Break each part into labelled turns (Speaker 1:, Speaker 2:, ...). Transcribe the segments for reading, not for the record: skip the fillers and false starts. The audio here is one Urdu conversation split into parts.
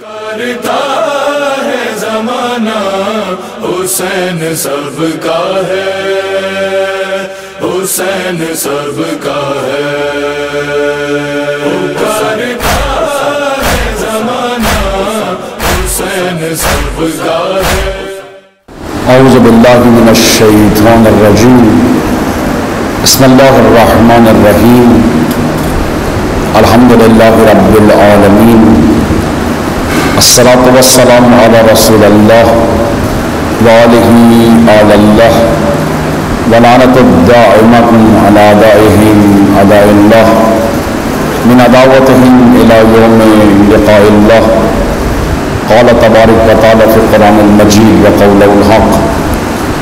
Speaker 1: کرتا ہے زمانہ حسین سب کا ہے، حسین سب کا ہے، کرتا ہے زمانہ حسین سب کا ہے۔
Speaker 2: اعوذ باللہ من الشیطان الرجیم، بسم اللہ الرحمن الرحیم، الحمدللہ رب العالمین، الصلاۃ والسلام علی رسول اللہ وآلہ آل اللہ، ولعنۃ الدائمۃ علی اعدائہم اعداء اللہ، من عداوتہم الی یوم لقاء اللہ۔ قال تبارک و تعالی فی القرآن المجید وقولہ الحق،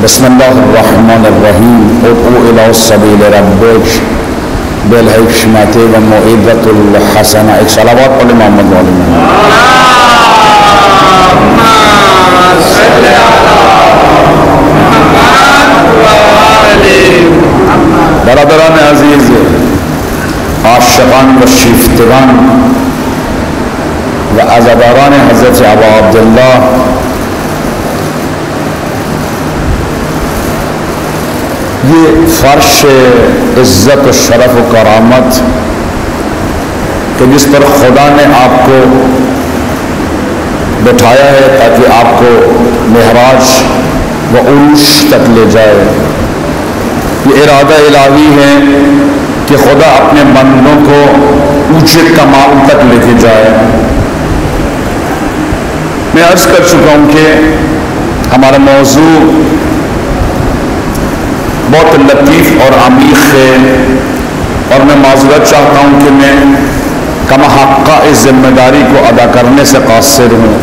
Speaker 2: بسم اللہ الرحمن الرحیم، ادعو الی سبیل ربک بالحکمۃ والموعظۃ الحسنہ۔ ایک صلوات پڑھ محمد والے میں۔ برادران عزیز، عاشقان و شیفتگان و عزاداران حضرت ابا عبداللہ، یہ فرش عزت و شرف و کرامت کہ جس پر خدا نے آپ کو بٹھایا ہے تاکہ آپ کو معراج و عروج تک لے جائے، یہ ارادہ الہی ہے کہ خدا اپنے بندوں کو اونچے کمال تک لے کے جائے۔ میں عرض کر چکا ہوں کہ ہمارا موضوع بہت لطیف اور عمیق ہے، اور میں معذرت چاہتا ہوں کہ میں کما حقہ اس ذمہ داری کو ادا کرنے سے قاصر ہوں،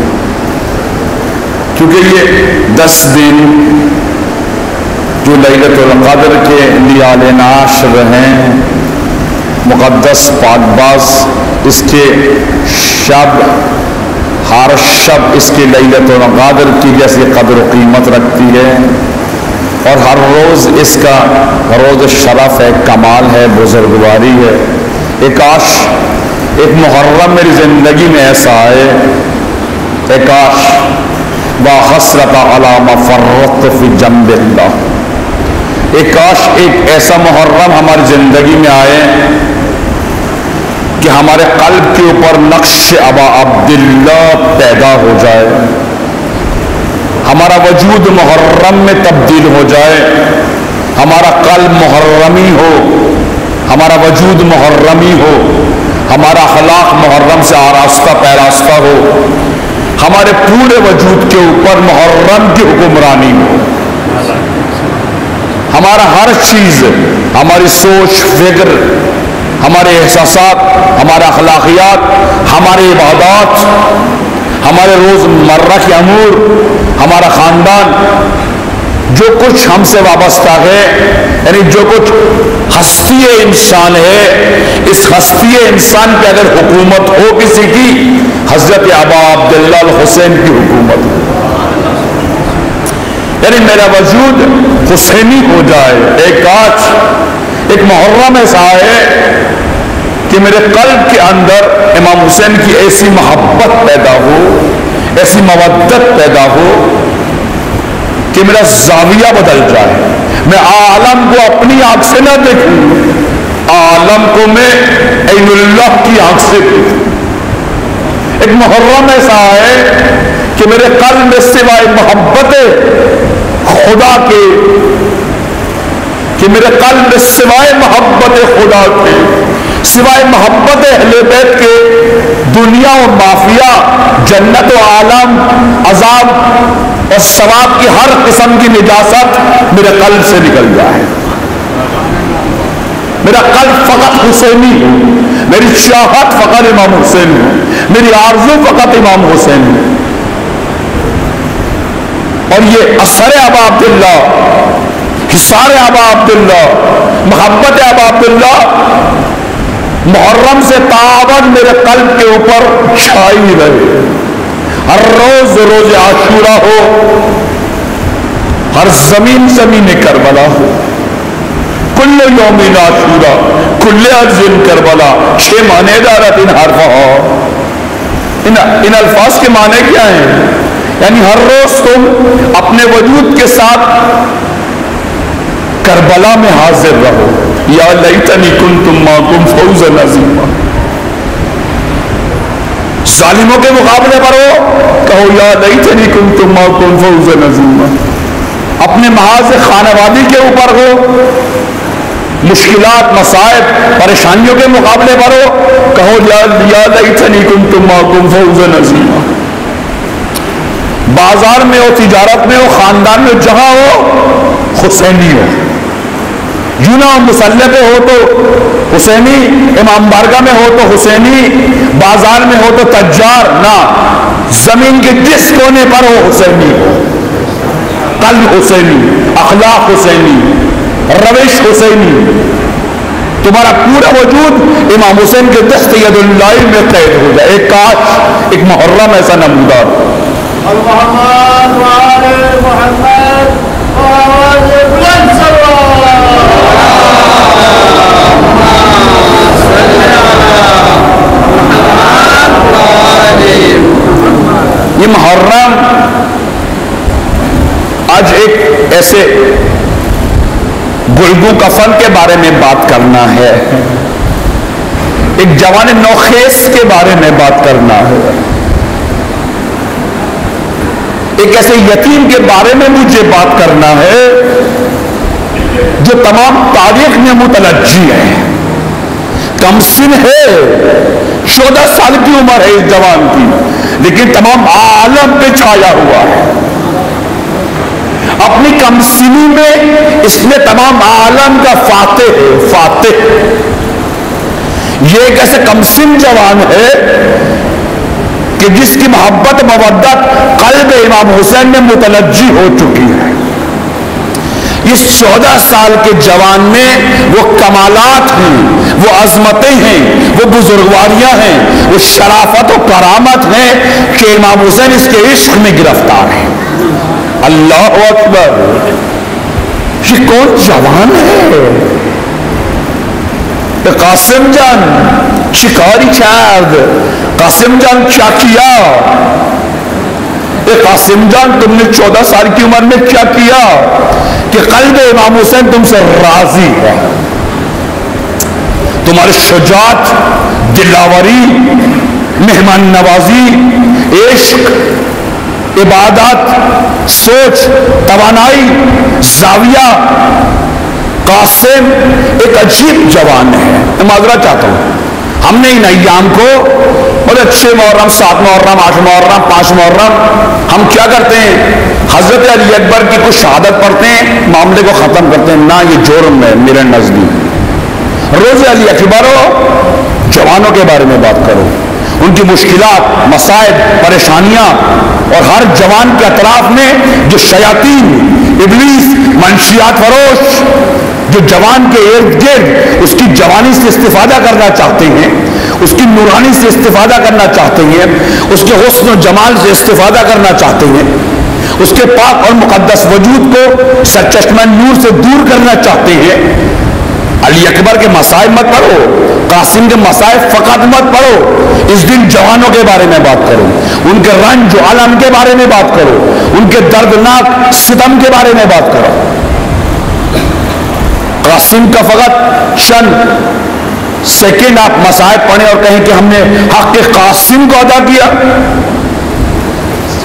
Speaker 2: کیونکہ یہ 10 دن جو لیلۃ القدر کے لیالِ نعش ہیں، مقدس پاک باز اس کے شب، ہر شب اس کی لیلۃ القدر کی جیسی قدر و قیمت رکھتی ہے، اور ہر روز اس کا روز شرف ہے، کمال ہے، بزرگواری ہے۔ کاش ایک محرم میری زندگی میں ایسا آئے، کاش وَحَسْرَتَ عَلَىٰ مَا فَرَّطْتُ فِي جَنبِ اللَّهِ، کاش ایک ایسا محرم ہماری زندگی میں آئے کہ ہمارے قلب کے اوپر نقش ابا عبداللہ پیدا ہو جائے، ہمارا وجود محرم میں تبدیل ہو جائے، ہمارا قلب محرمی ہو، ہمارا وجود محرمی ہو، ہمارا اخلاق محرم سے آراستہ پیراستہ ہو، ہمارے پورے وجود کے اوپر محرم کی حکمرانی ہو، ہمارا ہر چیز، ہماری سوچ فکر، ہمارے احساسات، ہمارے اخلاقیات، ہمارے عبادات، ہمارے روز مرہ کے امور، ہمارا خاندان، جو کچھ ہم سے وابستہ ہے، یعنی جو کچھ ہستی انسان ہے، اس ہستی انسان کی اگر حکومت ہو کسی کی، حضرت ابا عبداللہ الحسین کی حکومت ہو، یعنی میرا وجود حسینی ہو جائے۔ کاش ایک محرم ایسا ہے کہ میرے قلب کے اندر امام حسین کی ایسی محبت پیدا ہو، ایسی مودت پیدا ہو کہ میرا زاویہ بدل جائے، میں عالم کو اپنی آنکھ سے نہ دیکھوں، عالم کو میں عین اللہ کی آنکھ سے دیکھوں۔ ایک محرم ایسا ہے کہ میرے قلب میں سوائے محبت خدا کے، کہ میرے قلب میں سوائے محبت خدا کے، سوائے محبت اہل بیت کے، دنیا و مافیا، جنت و عالم، عذاب اور ثواب کی ہر قسم کی نجاست میرے قلب سے نکل جائے۔ میرا قلب فقط حسینی ہو، میری چاہت فقط امام حسین ہو، میری آرزو فقط امام حسین ہو۔ اور یہ اثر ابا عبداللہ، حصار ابا عبداللہ، محبت ابا عبداللہ محرم سے تابد میرے قلب کے اوپر چھائی رہے، ہر روز روز عاشورہ ہو، ہر زمین کربلا ہو، کل یوم عاشورہ، کل ارض کربلا، 6 معنی دارت ان حرفہ، ان الفاظ کے معنی کیا ہیں؟ یعنی ہر روز تم اپنے وجود کے ساتھ کربلا میں حاضر رہو، یا لیتنی کنت معکم فوزا عظیما۔ ظالموں کے مقابلے پر ہو، کہو یا لیتنی کنت معکم فوزا عظیما۔ اپنے محاذ خانوادی کے اوپر ہو، مشکلات، مصائب، پریشانیوں کے مقابلے پر ہو، کہو یا لیتنی کنت معکم فوزا عظیما۔ بازار میں ہو، تجارت میں ہو، خاندان میں جہاں ہو، حسینی ہو۔ یوں نہ مسلح پہ ہو تو حسینی، امام بارگاہ میں ہو تو حسینی، بازار میں ہو تو تجار، نہ، زمین کے جس کونے پر ہو حسینی ہو، قلب حسینی، اخلاق حسینی، روش حسینی، تمہارا پورا وجود امام حسین کے دست ید اللہ میں قید ہو جائے۔ ایک کاش ایک محرم ایسا نمودار۔
Speaker 3: محمد وآل محمد وآل بلند
Speaker 2: یہ محرم آج ایک ایسے گلگوں کفن کے بارے میں بات کرنا ہے، ایک جوان نوخیز کے بارے میں بات کرنا ہے، ایک ایسے یتیم کے بارے میں مجھے بات کرنا ہے جو تمام تاریخ میں متلجی ہے، کم سن ہے، 14 سال کی عمر ہے اس جوان کی، لیکن تمام عالم پہ چھایا ہوا ہے۔ اپنی کم سنی میں اس نے تمام عالم کا فاتح ہے، فاتح۔ یہ ایک ایسے کم سن جوان ہے کہ جس کی محبت مودت قلب امام حسین میں متلجی ہو چکی ہے۔ اس 14 سال کے جوان میں وہ کمالات ہیں، وہ عظمتیں ہیں، وہ بزرگواریاں ہیں، وہ شرافت و کرامت ہیں کہ امام حسین اس کے عشق میں گرفتار ہیں۔ اللہ اکبر! یہ کون جوان ہے؟ قاسم جان شکاری کرد، قاسم جان کیا کیا؟ قاسم جان تم نے 14 سال کی عمر میں کیا کیا کہ قلب امام حسین تم سے راضی ہے؟ تمہاری شجاعت، دلاوری، مہمان نوازی، عشق، عبادت، سوچ، توانائی، زاویہ، قاسم ایک عجیب جوان ہے۔ میں معذرت چاہتا ہوں، ہم نے ان ایام کو بولے 6 محرم، 7 محرم، 8 محرم، 5 محرم، ہم کیا کرتے ہیں؟ حضرت علی اکبر کی کچھ شہادت پڑھتے ہیں، معاملے کو ختم کرتے ہیں۔ نہ، یہ جرم ہے میرے نزدیک۔ روز علی اکبر ہو، جوانوں کے بارے میں بات کرو، ان کی مشکلات، مسائب، پریشانیاں، اور ہر جوان کے اطراف میں جو شیاطین، ابلیس، منشیات فروش جو جوان کے ارد گرد اس کی جوانی سے استفادہ کرنا چاہتے ہیں، اس کی نورانی سے استفادہ کرنا چاہتے ہیں، اس کے حسن و جمال سے استفادہ کرنا چاہتے ہیں، اس کے پاک اور مقدس وجود کو سرچشمہ نور سے دور کرنا چاہتے ہیں۔ علی اکبر کے مصائب مت پڑھو، قاسم کے مصائب فقط مت پڑھو، اس دن جوانوں کے بارے میں بات کرو، ان کے رنج و علم کے بارے میں بات کرو، ان کے دردناک ستم کے بارے میں بات کرو۔ قاسم کا فقط چند سیکنڈ آپ مصائب پڑھیں اور کہیں کہ ہم نے حق قاسم کو ادا کیا،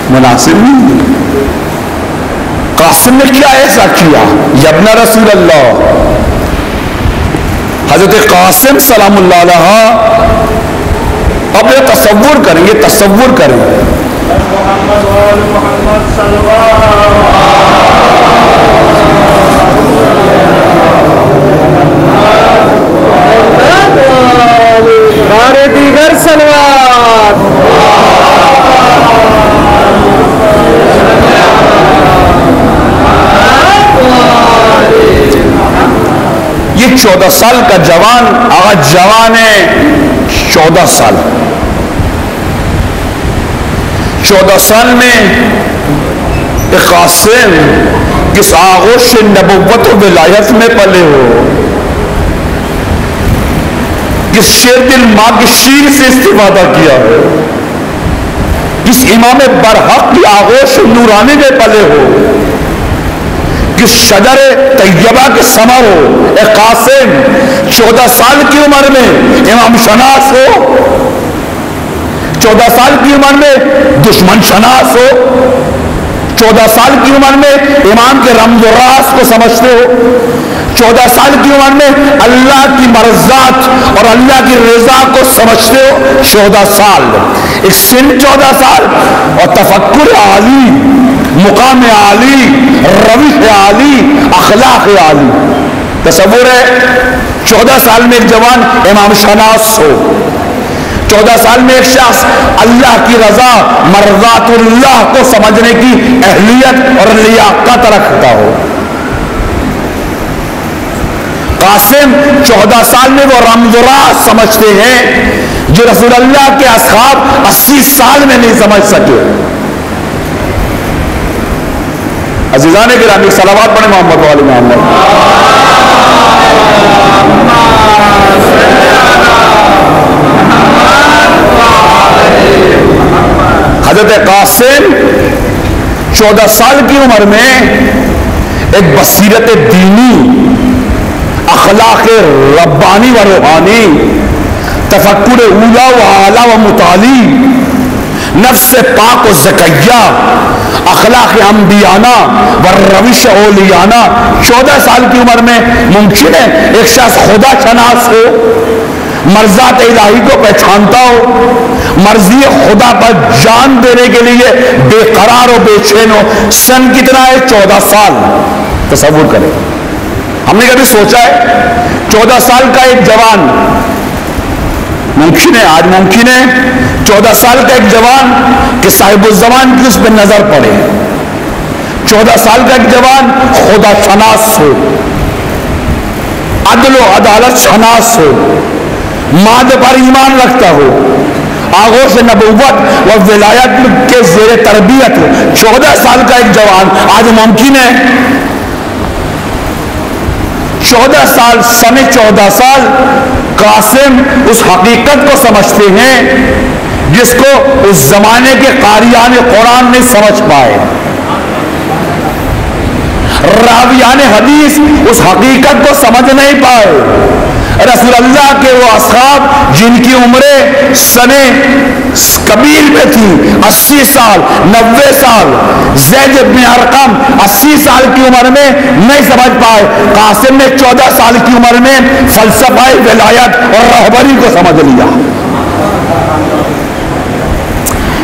Speaker 2: مناسب نہیں۔ قاسم نے کیا ایسا کیا؟ ابن رسول اللہ حضرت قاسم سلام اللہ علیہ، اب یہ تصور کریں، یہ تصور کریں،
Speaker 3: محمد وآل محمد صلی اللہ بارے دیگر سلوات۔
Speaker 2: یہ 14 سال کا جوان، آج جوان ہے 14 سال، 14 سال میں قاسم کس آغوش نبوت و ولایت میں پلے ہو، کس شیر دل ماں کی شیر سے استفادہ کیا ہو، کس امام برحق کی آغوش نورانی میں پلے ہو، کس شجر طیبہ کے ثمر ہو۔ اے قاسم 14 سال کی عمر میں امام شناس ہو، 14 سال کی عمر میں دشمن شناس ہو، 14 سال کی عمر میں امام کے رمز و راز کو سمجھتے ہو، 14 سال کی عمر میں اللہ کی مرضات اور اللہ کی رضا کو سمجھتے ہو۔ 14 سال ایک سن، 14 سال اور تفکر عالی، مقام عالی، روش عالی، اخلاق عالی۔ تصور ہے 14 سال میں ایک جوان امام شناس ہو، 14 سال میں ایک شخص اللہ کی رضا مرضات اللہ کو سمجھنے کی اہلیت اور لیاقت رکھتا ہو۔ قاسم 14 سال میں وہ رمز و راز سمجھتے ہیں جو رسول اللہ کے اصحاب 80 سال میں نہیں سمجھ سکے۔ عزیزان گرامی صلوات پڑھیں محمد وعلی محمد۔ حضرت قاسم 14 سال کی عمر میں ایک بصیرت دینی، اخلاق ربانی و روحانی، تفکر اولا و اعلی و متعالی، نفس پاک و زکیہ، اخلاق انبیانہ و روش اولیانہ۔ 14 سال کی عمر میں ممکن ہے ایک شخص خدا شناس ہو، مرضات الہی کو پہچانتا ہو، مرضی خدا پر جان دینے کے لیے بے قرار و بے چین ہو۔ سن کتنا ہے؟ 14 سال۔ تصور کریں، ہم نے کبھی سوچا ہے 14 سال کا ایک جوان، ممکن ہے آج ممکن ہے 14 سال کا ایک جوان کہ صاحب الزمان کی اس پہ نظر پڑے، 14 سال کا ایک جوان خدا شناس ہو، عدل و عدالت شناس ہو، مادہ پر ایمان رکھتا ہو، آغوش نبوت و ولایت کے زیر تربیت ہو۔ 14 سال کا ایک جوان آج ممکن ہے 14 سال، سن 14 سال قاسم اس حقیقت کو سمجھتے ہیں جس کو اس زمانے کے قاریان قرآن نہیں سمجھ پائے، راویان حدیث اس حقیقت کو سمجھ نہیں پائے۔ رسول اللہ کے وہ اصحاب جن کی عمریں سنے قبیل میں تھی، 80 سال 90 سال، زید بن ارقم 80 سال کی عمر میں نہیں سمجھ پائے، قاسم نے 14 سال کی عمر میں فلسفہ ولایت اور رہبری کو سمجھ لیا۔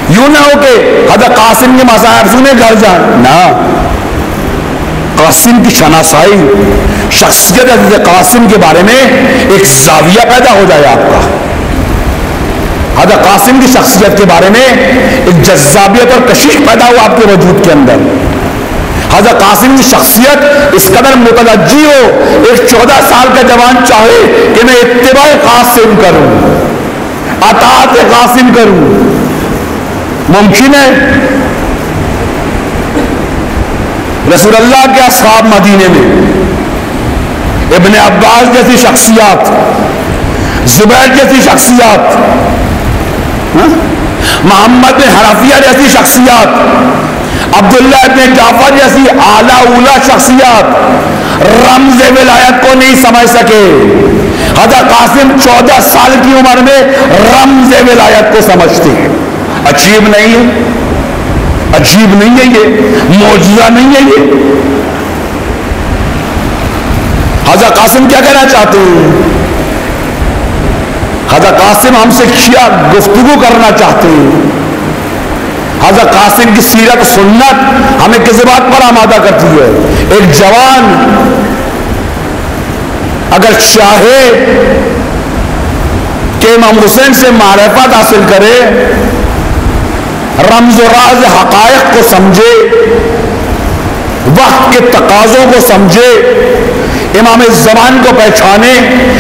Speaker 2: یوں نہ ہو کہ حضرت قاسم کے مصاحب سنے گھر جائیں، نہ، قاسم کی شناسائی، شخصیت حضرت قاسم کے بارے میں ایک زاویہ پیدا ہو جائے آپ کا، حضرت قاسم کی شخصیت کے بارے میں ایک جذابیت اور کشش پیدا ہو آپ کے وجود کے اندر۔ حضرت قاسم کی شخصیت اس قدر متوجہ ہو، ایک 14 سال کا جوان چاہے کہ میں اتباع قاسم کروں، اطاعت قاسم کروں، ممکن ہے؟ رسول اللہ کے اصحاب مدینے میں ابن عباس جیسی شخصیات، زبیر جیسی شخصیات، محمد بن حنفیہ جیسی شخصیات، عبداللہ ابن جعفر جیسی اعلیٰ اولا شخصیات رمز ولایت کو نہیں سمجھ سکے۔ حضرت قاسم 14 سال کی عمر میں رمز ولایت کو سمجھتے ہیں۔ عجیب نہیں ہے؟ عجیب نہیں ہے یہ؟ معجزہ نہیں ہے یہ؟ حضرت قاسم کیا کہنا چاہتے ہیں؟ حضرت قاسم ہم سے کیا گفتگو کرنا چاہتے ہیں؟ حضرت قاسم کی سیرت سنت ہمیں کس بات پر آمادہ کرتی ہے؟ ایک جوان اگر چاہے کہ امام حسین سے معرفت حاصل کرے، رمز و راز حقائق کو سمجھے، وقت کے تقاضوں کو سمجھے، امام زمان کو پہچانے،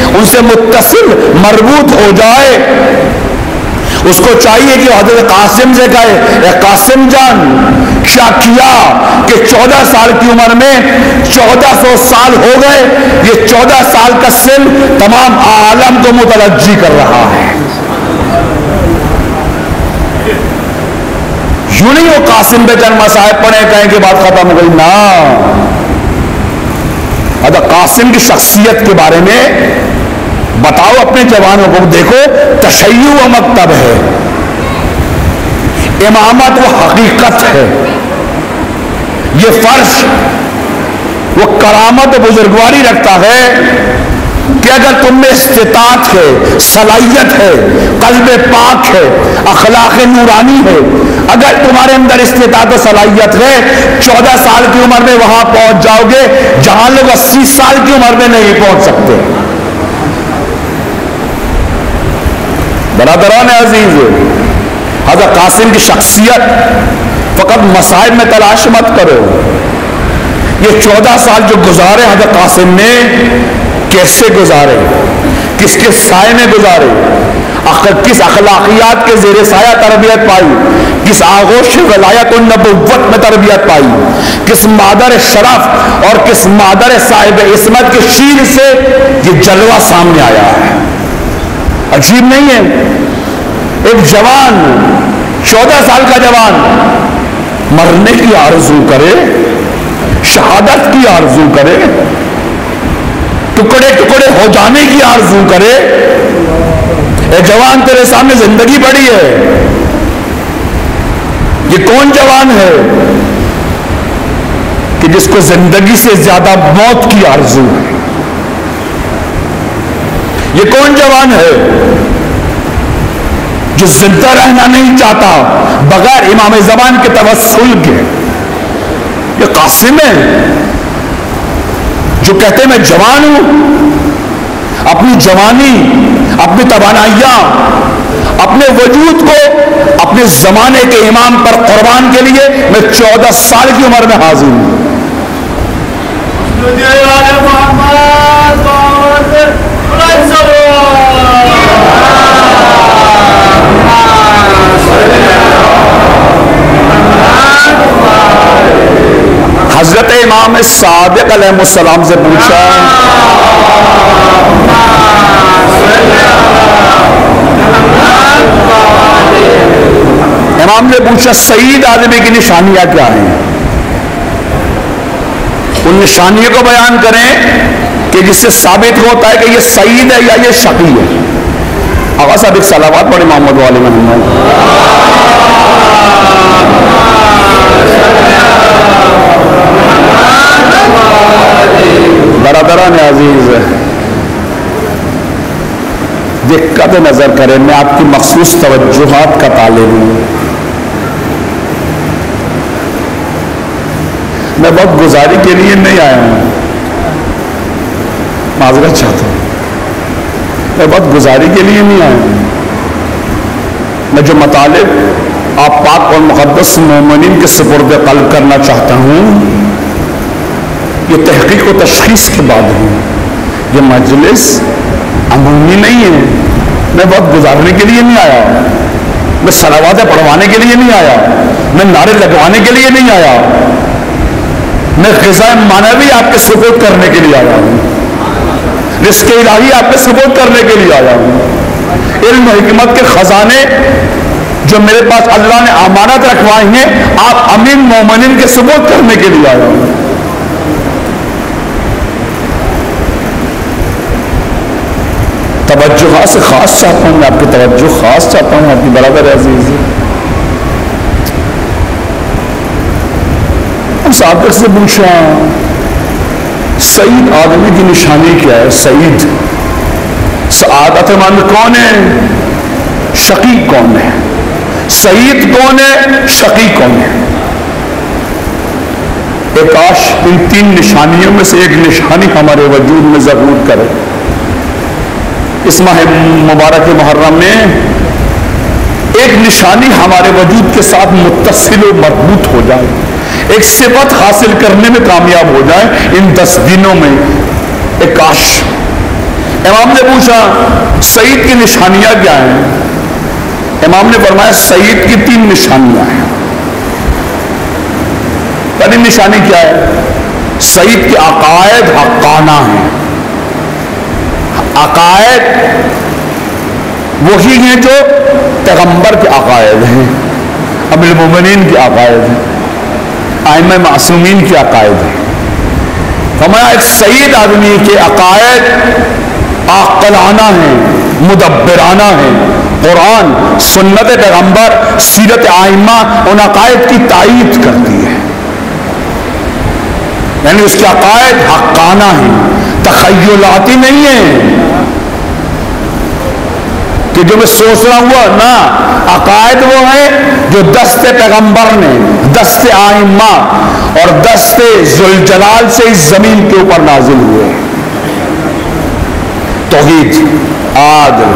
Speaker 2: ان سے متصل مربوط ہو جائے، اس کو چاہیے کہ حضرت قاسم سے کہے، اے قاسم جان کیا کیا کہ 14 سال کی عمر میں 1400 سال ہو گئے، یہ 14 سال کا سن تمام عالم کو متوجہ کر رہا ہے۔ یوں نہیں وہ قاسم پہ چند مصائب پڑھے کہیں کہ بات ختم ہو گئی نا. حضرت قاسم کی شخصیت کے بارے میں بتاؤ اپنے جوانوں کو. دیکھو تشیع و مکتب ہے, امامت وہ حقیقت ہے, یہ فرش وہ کرامت و بزرگواری رکھتا ہے کہ اگر تم میں استطاعت ہے, صلاحیت ہے, قلب پاک ہے, اخلاق نورانی ہے, اگر تمہارے اندر استطاعت و صلاحیت ہے 14 سال کی عمر میں وہاں پہنچ جاؤ گے جہاں لوگ 80 سال کی عمر میں نہیں پہنچ سکتے. برادران عزیز, حضرت قاسم کی شخصیت فقط مصائب میں تلاش مت کرو. یہ 14 سال جو گزارے حضرت قاسم نے کیسے گزارے, کس کے سائے میں گزارے, کس اخلاقیات کے زیر سایہ تربیت پائی, کس آغوش ولایت النبوت میں تربیت پائی, کس مادر شرف اور کس مادر صاحب عصمت کے شیر سے یہ جلوہ سامنے آیا ہے. عجیب نہیں ہے ایک جوان 14 سال کا جوان مرنے کی آرزو کرے, شہادت کی آرزو کرے, ٹکڑے ٹکڑے ہو جانے کی آرزو کرے. اے جوان تیرے سامنے زندگی پڑی ہے, یہ کون جوان ہے کہ جس کو زندگی سے زیادہ موت کی آرزو ہے؟ یہ کون جوان ہے جو زندہ رہنا نہیں چاہتا بغیر امام زمان کے توسل کے؟ یہ قاسم ہے جو کہتے ہیں میں جوان ہوں, اپنی جوانی, اپنی توانائیاں, اپنے وجود کو اپنے زمانے کے امام پر قربان کے لیے میں 14 سال کی عمر میں حاضر ہوں. حضرت امام صادق علیہ السلام سے پوچھا, امام نے پوچھا سعید آدمی کی نشانیاں کیا ہیں؟ ان نشانیوں کو بیان کریں کہ جس سے ثابت ہوتا ہے کہ یہ سعید ہے یا یہ شقی ہے. آقا صاحب ایک صلوات پڑھیں محمد والے محمد. برادران عزیز دقت نظر کریں, میں آپ کی مخصوص توجہات کا طالب ہوں. میں بہت گزاری کے لیے نہیں آیا ہوں, معذرت چاہتا ہوں, میں بہت گزاری کے لیے نہیں آیا ہوں. میں جو مطالب آپ پاک اور مقدس مومنین کے سپرد قلب کرنا چاہتا ہوں یہ تحقیق و تشخیص کے بعد ہے. یہ مجلس عمومی نہیں ہے, میں بہت گزارنے کے لیے نہیں آیا, میں صلواتیں پڑھوانے کے لیے نہیں آیا, میں نعرے لگوانے کے لیے نہیں آیا, میں غذائے معنوی آپ کے سپورٹ کرنے کے لیے آیا ہوں, رزق الہی آپ کے سپورٹ کرنے کے لیے آیا ہوں. علم و حکمت کے خزانے جو میرے پاس اللہ نے امانت رکھوائے ہیں آپ امین مومنین کے سپورٹ کرنے کے لیے آیا ہوں. توجہ سے خاص چاہتا ہوں, میں آپ کی توجہ خاص چاہتا ہوں آپ کی برادر عزیز. صادق سے پوچھا سعید آدمی کی نشانی کیا ہے؟ سعید سعادت مند کون ہے, شقی کون ہے؟ سعید کون ہے, شقی کون ہے؟ ایک کاش ان 3 نشانیوں میں سے ایک نشانی ہمارے وجود میں ضرور کرے. اس ماہ مبارک محرم میں ایک نشانی ہمارے وجود کے ساتھ متصل و مربوط ہو جائے, ایک صفت حاصل کرنے میں کامیاب ہو جائے ان 10 دنوں میں. ایک کاش. امام نے پوچھا سعید کی نشانیاں کیا ہیں؟ امام نے فرمایا سعید کی 3 نشانیاں ہیں. پہلی نشانی کیا ہے؟ سعید کے عقائد حقانہ ہیں. عقائد وہی ہیں جو پیغمبر کے عقائد ہیں, امیر المومنین کے عقائد ہیں، ائمہ معصومین کے عقائد ہیں۔ فرمایا ایک سعید آدمی کے عقائد عاقلانہ ہیں، مدبرانہ ہیں۔ قرآن، سنت پیغمبر، سیرت ائمہ ان عقائد کی تائید کرتی ہے، یعنی اس کے عقائد حقانہ ہیں، تخیلاتی نہیں ہیں کہ جو میں سوچ رہا ہوا نا۔ عقائد وہ ہیں جو دست پیغمبر نے، دست ائمہ اور دست ذوالجلال سے اس زمین کے اوپر نازل ہوئے۔ توحید، عدل،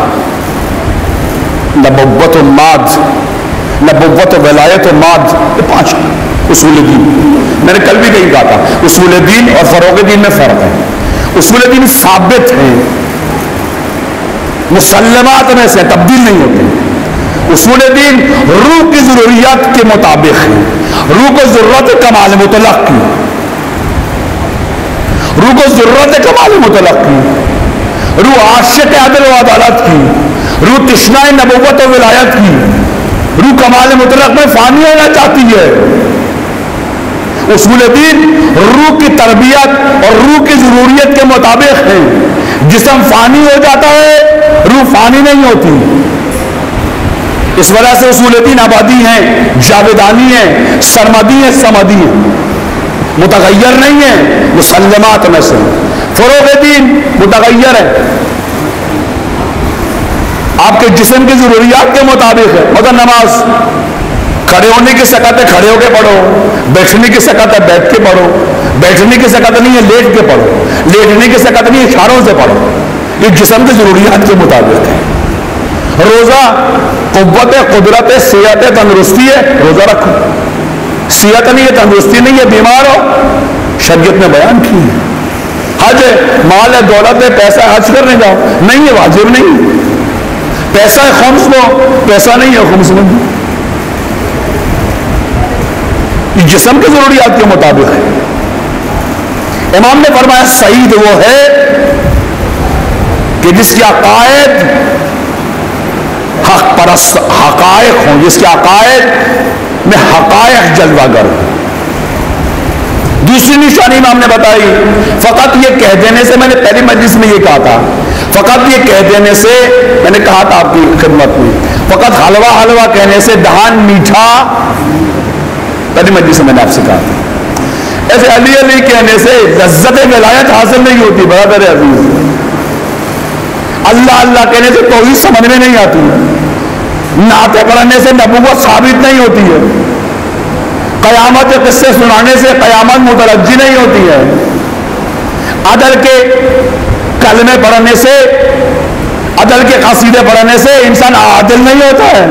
Speaker 2: نبوت و ماد، نبوت و ولایت و ماد، یہ 5 اصول دین۔ میں نے کل بھی کہیں کہا تھا اصول دین اور فروغ دین میں فرق ہے۔ اصول دین ثابت ہیں، مسلمات میں سے تبدیل نہیں ہوتے۔ اصول دین روح کی ضروریات کے مطابق ہے، روح کو ضرورت کمال مطلق کی، روح کو ضرورت کمال مطلق کی، روح عاشق عدل و عدالت کی، روح تشنہ نبوت و ولایت کی، روح کمال مطلق میں فانی ہونا چاہتی ہے۔ اصول دین روح کی تربیت اور روح کی ضروریت کے مطابق ہے۔ جسم فانی ہو جاتا ہے، روح فانی نہیں ہوتی۔ اس وجہ سے اصول دین آبادی ہیں، جاویدانی ہیں، سرمدی ہیں، سمدی ہیں، متغیر نہیں ہیں، مسلمات میں سے۔ فروغ دین متغیر ہے، آپ کے جسم کی ضروریات کے مطابق ہے۔ مگر نماز کھڑے ہونے کی سکت ہے کھڑے ہو کے پڑھو، بیٹھنے کی سکت ہے بیٹھ کے پڑھو، بیٹھنے کی سکت نہیں ہے لیٹ کے پڑھو، لیٹنے کی سکت نہیں ہے اشاروں سے پڑھو، یہ جسم کی ضروریات کے مطابق ہے۔ روزہ قوت ہے، قدرت ہے، صحت ہے، تندرستی ہے، روزہ رکھو۔ صحت نہیں ہے، تندرستی نہیں ہے، بیمار ہو، شریعت نے بیان کی ہے۔ حج ہے، مال ہے، دولت ہے، پیسہ ہے، حج کرنے جاؤ، نہیں ہے، واجب نہیں۔ پیسہ ہے، خمس لو، پیسہ نہیں ہے، خمس لو۔ یہ جسم کی ضروریات کے مطابق ہے۔ امام نے فرمایا سعید وہ ہے کہ جس کے عقائد حق پرست حقائق ہوں، جس کے عقائد میں حقائق جلوہ گر ہوں۔ دوسری نشانی امام نے بتائی، فقط یہ کہہ دینے سے، میں نے پہلی مجلس میں یہ کہا تھا، فقط یہ کہہ دینے سے، میں نے کہا تھا آپ کی خدمت میں، فقط حلوہ حلوہ کہنے سے دہان میٹھا، پہلی مجلس میں نے آپ سے کہا تھا، ایسے علی علی کہنے سے لذت ولایت حاصل نہیں ہوتی برادر عزیز۔ اللہ اللہ کہنے سے توحید سمجھ میں نہیں آتی، نعتیں پڑھنے سے نبوت ثابت نہیں ہوتی ہے، قیامت کے قصے سنانے سے قیامت مترجی نہیں ہوتی ہے، عدل کے کلمے پڑھنے سے، عدل کے قصیدے پڑھنے سے انسان عادل نہیں ہوتا ہے۔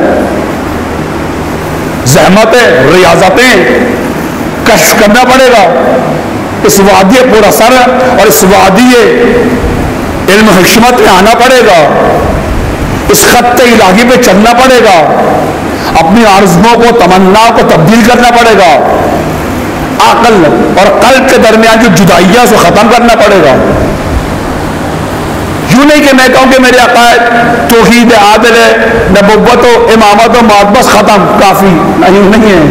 Speaker 2: زحمتیں، ریاضتیں کشف کرنا پڑے گا، اس وادی پر اثر اور اس وادی علم حکمت میں آنا پڑے گا، اس خط الہی پہ چلنا پڑے گا، اپنی آرزوؤں کو، تمناؤں کو تبدیل کرنا پڑے گا، عقل اور قلب کے درمیان جو جدائیاں سے ختم کرنا پڑے گا۔ یوں نہیں کہ میں کہوں کہ میرے عقائد توحید عادل ہے، نبوت و امامت و مات بس ختم کافی نہیں ہے۔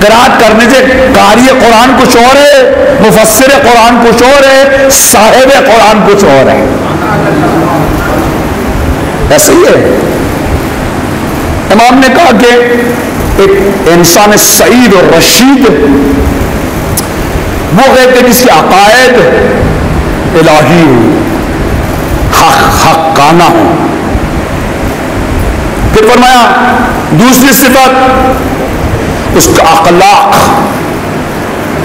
Speaker 2: قرات کرنے سے قاری قرآن کچھ اور ہے، مفسر قرآن کچھ اور ہے، صاحب قرآن کچھ اور ہے، ایسے ہی ہے۔ امام نے کہا کہ ایک انسان سعید اور رشید وہ ہے کہ جس کے عقائد الہی ہو، حقانہ ہو۔ پھر فرمایا دوسری صفت اس کا اخلاق،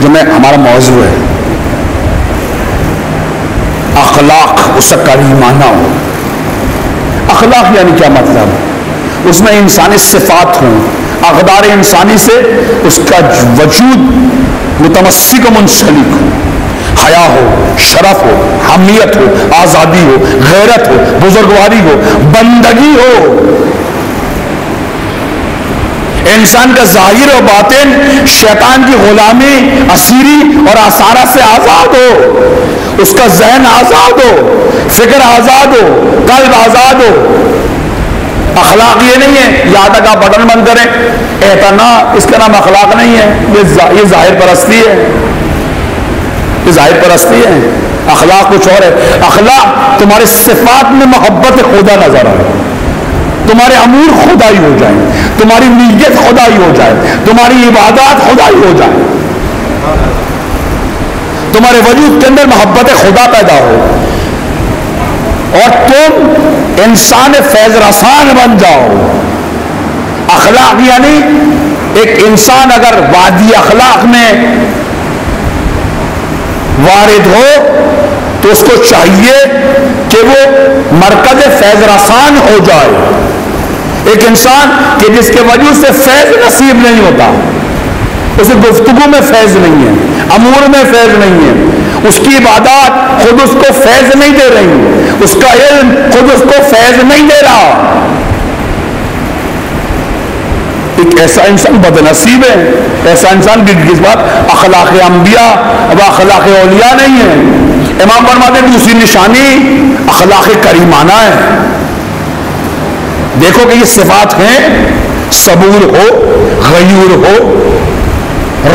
Speaker 2: جو میں ہمارا موضوع ہے، اخلاق اس کا کریمانہ ہو۔ اخلاق یعنی کیا مطلب؟ اس میں انسانی صفات ہوں، اقدار انسانی سے اس کا وجود متمسک و منسلک ہو، حیا ہو، شرف ہو، حمیت ہو، آزادی ہو، غیرت ہو، بزرگواری ہو، بندگی ہو۔ انسان کا ظاہر و باطن شیطان کی غلامی، اسیری اور آثارت سے آزاد ہو، اس کا ذہن آزاد ہو، فکر آزاد ہو، قلب آزاد ہو۔ اخلاق یہ نہیں ہے یہاں تک آپ بٹن بند کریں اعتنا، اس کا نام اخلاق نہیں ہے، یہ ظاہر پرستی ہے، یہ ظاہر پرستی ہے۔ اخلاق کچھ اور ہے۔ اخلاق تمہارے صفات میں محبت خدا نظر آئے، تمہارے امور خدائی ہو جائیں، تمہاری نیت خدائی ہو جائے، تمہاری عبادات خدائی ہو جائے، تمہارے وجود کے اندر محبت خدا پیدا ہو اور تم انسان فیض رسان بن جاؤ۔ اخلاق یعنی ایک انسان اگر وادی اخلاق میں وارد ہو تو اس کو چاہیے کہ وہ مرکز فیض رسان ہو جائے۔ ایک انسان کہ جس کے وجود سے فیض نصیب نہیں ہوتا، اسے گفتگو میں فیض نہیں ہے، امور میں فیض نہیں ہے، اس کی عبادات خود اس کو فیض نہیں دے رہی، اس کا علم خود اس کو فیض نہیں دے رہا، ایک ایسا انسان بد نصیب ہے۔ ایسا انسان کی کس بات اخلاق انبیاء اب اخلاق اولیاء نہیں ہے۔ امام فرماتے ہیں دوسری نشانی اخلاق کریمانہ ہے۔ دیکھو کہ یہ صفات ہیں، صبور ہو، غیور ہو،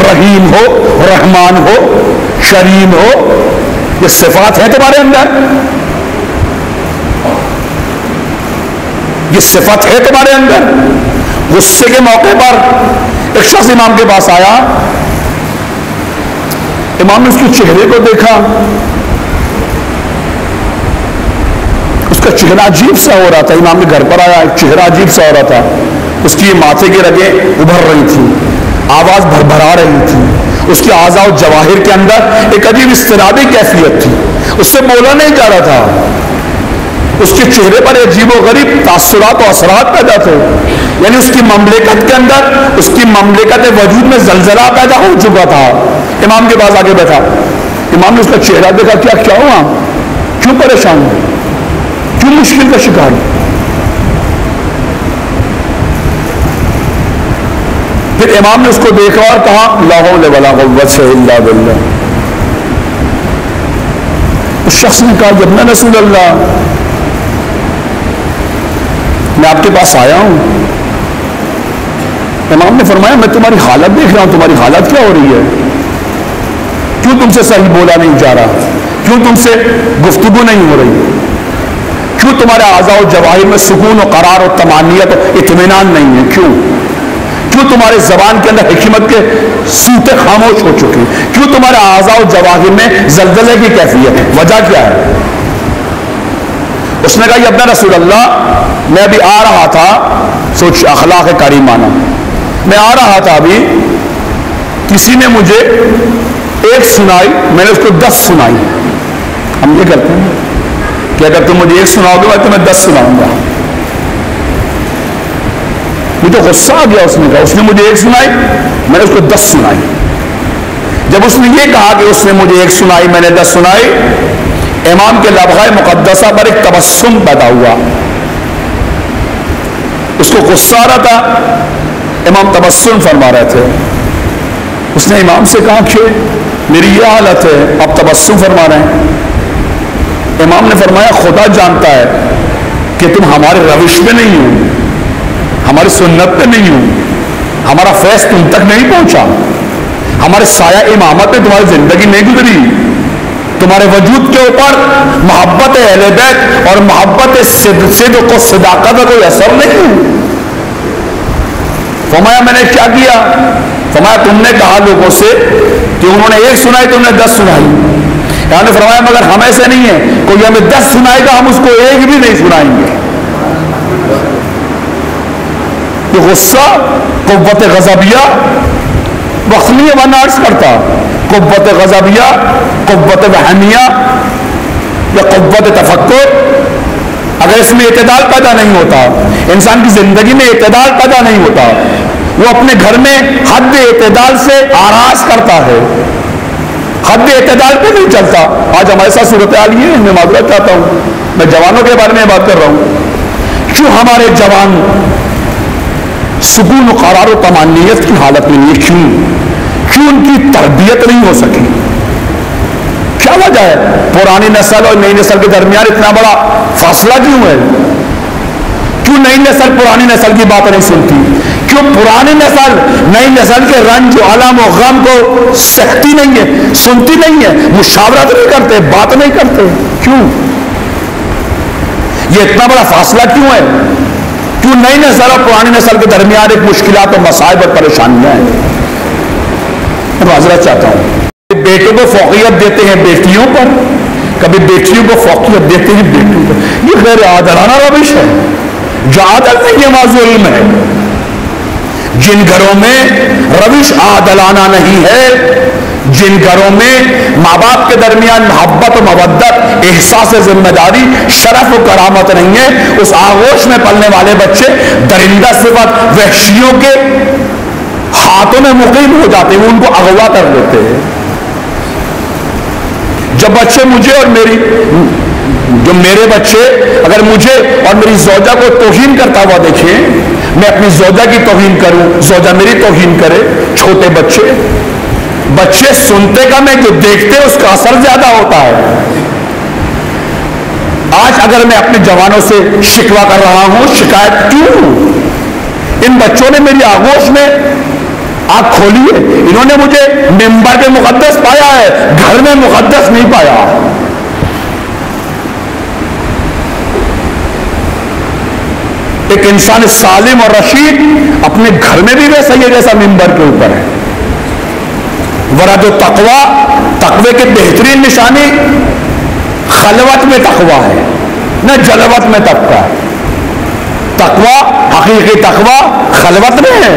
Speaker 2: رحیم ہو، رحمان ہو، شریم ہو، یہ صفات ہیں تمہارے اندر، یہ صفت ہے تمہارے اندر۔ غصے کے موقع پر ایک شخص امام کے پاس آیا، امام نے اس کے چہرے کو دیکھا، اس کا چہرہ عجیب سا ہو رہا تھا۔ امام کے گھر پر آیا، ایک چہرہ عجیب سا ہو رہا تھا، اس کی ماتھے کی رگیں ابھر رہی تھی، آواز بھربھرا رہی تھی، اس کی اعضاء و جواہر کے اندر ایک عجیب اضطرابی کیفیت تھی، اس سے بولا نہیں جا رہا تھا، اس کے چہرے پر عجیب و غریب تاثرات و اثرات پیدا تھے، یعنی اس کی مملکت کے اندر، اس کی مملکت وجود میں زلزلہ پیدا ہو چکا تھا۔ امام کے پاس آگے بیٹھا، امام نے اس کا چہرہ دیکھا، کیا ہوا، کیوں پریشان ہو، کیوں مشکل کا شکار ہے؟ پھر امام نے اس کو دیکھا اور کہا لا حول ولا قوت الا باللہ۔ اس شخص نے کہا جب میں رسول اللہ میں آپ کے پاس آیا ہوں، امام نے فرمایا میں تمہاری حالت دیکھ رہا ہوں، تمہاری حالت کیا ہو رہی ہے، کیوں تم سے صحیح بولا نہیں جا رہا، کیوں تم سے گفتگو نہیں ہو رہی، کیوں تمہارے اعضاء و جواہر میں سکون و قرار و طمانینت و اطمینان نہیں ہے، کیوں تمہارے زبان کے اندر حکمت کے سوتے خاموش ہو چکے ہیں، کیوں تمہارے اعضاء و جواہر میں زلزلے کی کیفیت ہے، وجہ کیا ہے؟ اس نے کہا یہ اپنا رسول اللہ میں ابھی آ رہا تھا، سوچ اخلاق کریمانہ، میں آ رہا تھا ابھی، کسی نے مجھے ایک سنائی، میں نے اس کو 10 سنائی۔ ہم یہ کرتے ہیں کہ اگر تم مجھے ایک سناؤ گے میں تمہیں 10 سناؤں گا۔ مجھے تو غصہ آ گیا، اس نے کہا اس نے مجھے ایک سنائی، میں نے اس کو 10 سنائی۔ جب اس نے یہ کہا کہ اس نے مجھے ایک سنائی میں نے 10 سنائی، امام کے لبغہ مقدسہ پر ایک تبسم پیدا ہوا، اس کو غصہ آ رہا تھا، امام تبسم فرما رہے تھے۔ اس نے امام سے کہا کہ میری یہ حالت ہے، آپ تبسم فرما رہے ہیں۔ امام نے فرمایا خدا جانتا ہے کہ تم ہمارے روش پہ نہیں ہو، ہماری سنت پہ نہیں ہو، ہمارا فیض تم تک نہیں پہنچا، ہمارے سایہ امامت میں تمہاری زندگی نہیں گزری، تمہارے وجود کے اوپر محبت اہل بیت اور محبت صدق و صداقت کا کوئی اثر نہیں ہے۔ فرمایا میں نے کیا کیا؟ فرمایا تم نے کہا لوگوں سے کہ انہوں نے ایک سنائی تم نے 10 سنائی، یہاں نے فرمایا مگر ہم ایسے نہیں ہیں، کوئی ہمیں 10 سنائے گا ہم اس کو ایک بھی نہیں سنائیں گے۔ یہ غصہ قوت غضبیہ وقت نہیں ورنہ عرض کرتا، قوت غضبیہ، قوت وہمیہ یا قوت تفکر، اگر اس میں اعتدال پیدا نہیں ہوتا، انسان کی زندگی میں اعتدال پیدا نہیں ہوتا، وہ اپنے گھر میں حد اعتدال سے آراز کرتا ہے، حد اعتدال پہ نہیں چلتا۔ آج ہمارے ساتھ صورتحال یہ ہے، میں معذرت چاہتا ہوں، میں جوانوں کے بارے میں بات کر رہا ہوں، کیوں ہمارے جوان سکون و قرار و طمانینت کی حالت میں نہیں، کیوں ان کی تربیت نہیں ہو سکی؟ کیا وجہ ہے؟ پرانی نسل اور نئی نسل کے درمیان اتنا بڑا فاصلہ کیوں ہے؟ کیوں نئی نسل پرانی نسل کی بات نہیں سنتی؟ کیوں پرانی نسل نئی نسل کے رنج و الم و غم کو سہتی نہیں ہے، سنتی نہیں ہے، مشاورت نہیں کرتے، بات نہیں کرتے؟ کیوں؟ یہ اتنا بڑا فاصلہ کیوں ہے؟ کیوں نئی نسل اور پرانی نسل کے درمیان ایک مشکلات اور مصائب اور پریشانیاں ہیں؟ میں معذرت چاہتا ہوں، بیٹوں کو فوقیت دیتے ہیں بیٹیوں پر، کبھی بیٹیوں کو فوقیت دیتے ہیں بیٹوں پر، یہ غیر عادلانہ روش ہے، جو عادل نہیں ہے وہاں ظلم ہے۔ جن گھروں میں روش عادلانہ نہیں ہے، جن گھروں میں ماں باپ کے درمیان محبت و مودت، احساس ذمہ داری، شرف و کرامت نہیں ہے، اس آغوش میں پلنے والے بچے درندہ صفت وحشیوں کے ہاتھوں میں مقیم ہو جاتے ہیں، ان کو اغوا کر لیتے ہیں۔ جب بچے مجھے اور میرے بچے اگر مجھے اور میری زوجہ کو توہین کرتا ہوا دیکھیں، میں اپنی زوجہ کی توہین کروں، زوجہ میری توہین کرے، چھوٹے بچے سنتے کم ہے، جو دیکھتے اس کا اثر زیادہ ہوتا ہے۔ آج اگر میں اپنے جوانوں سے شکوہ کر رہا ہوں، شکایت کیوں؟ ان بچوں نے میری آغوش میں آنکھ کھولی ہے، انہوں نے مجھے ممبر پہ مقدس پایا ہے، گھر میں مقدس نہیں پایا۔ ایک انسان سالم اور رشید اپنے گھر میں بھی ویسا ہی ہے جیسا ممبر کے اوپر ہے۔ ورد و تقوی کی بہترین نشانی خلوت میں تقوی ہے، نہ جلوت میں تقوی۔ تقوی، حقیقی تقوی خلوت میں ہے۔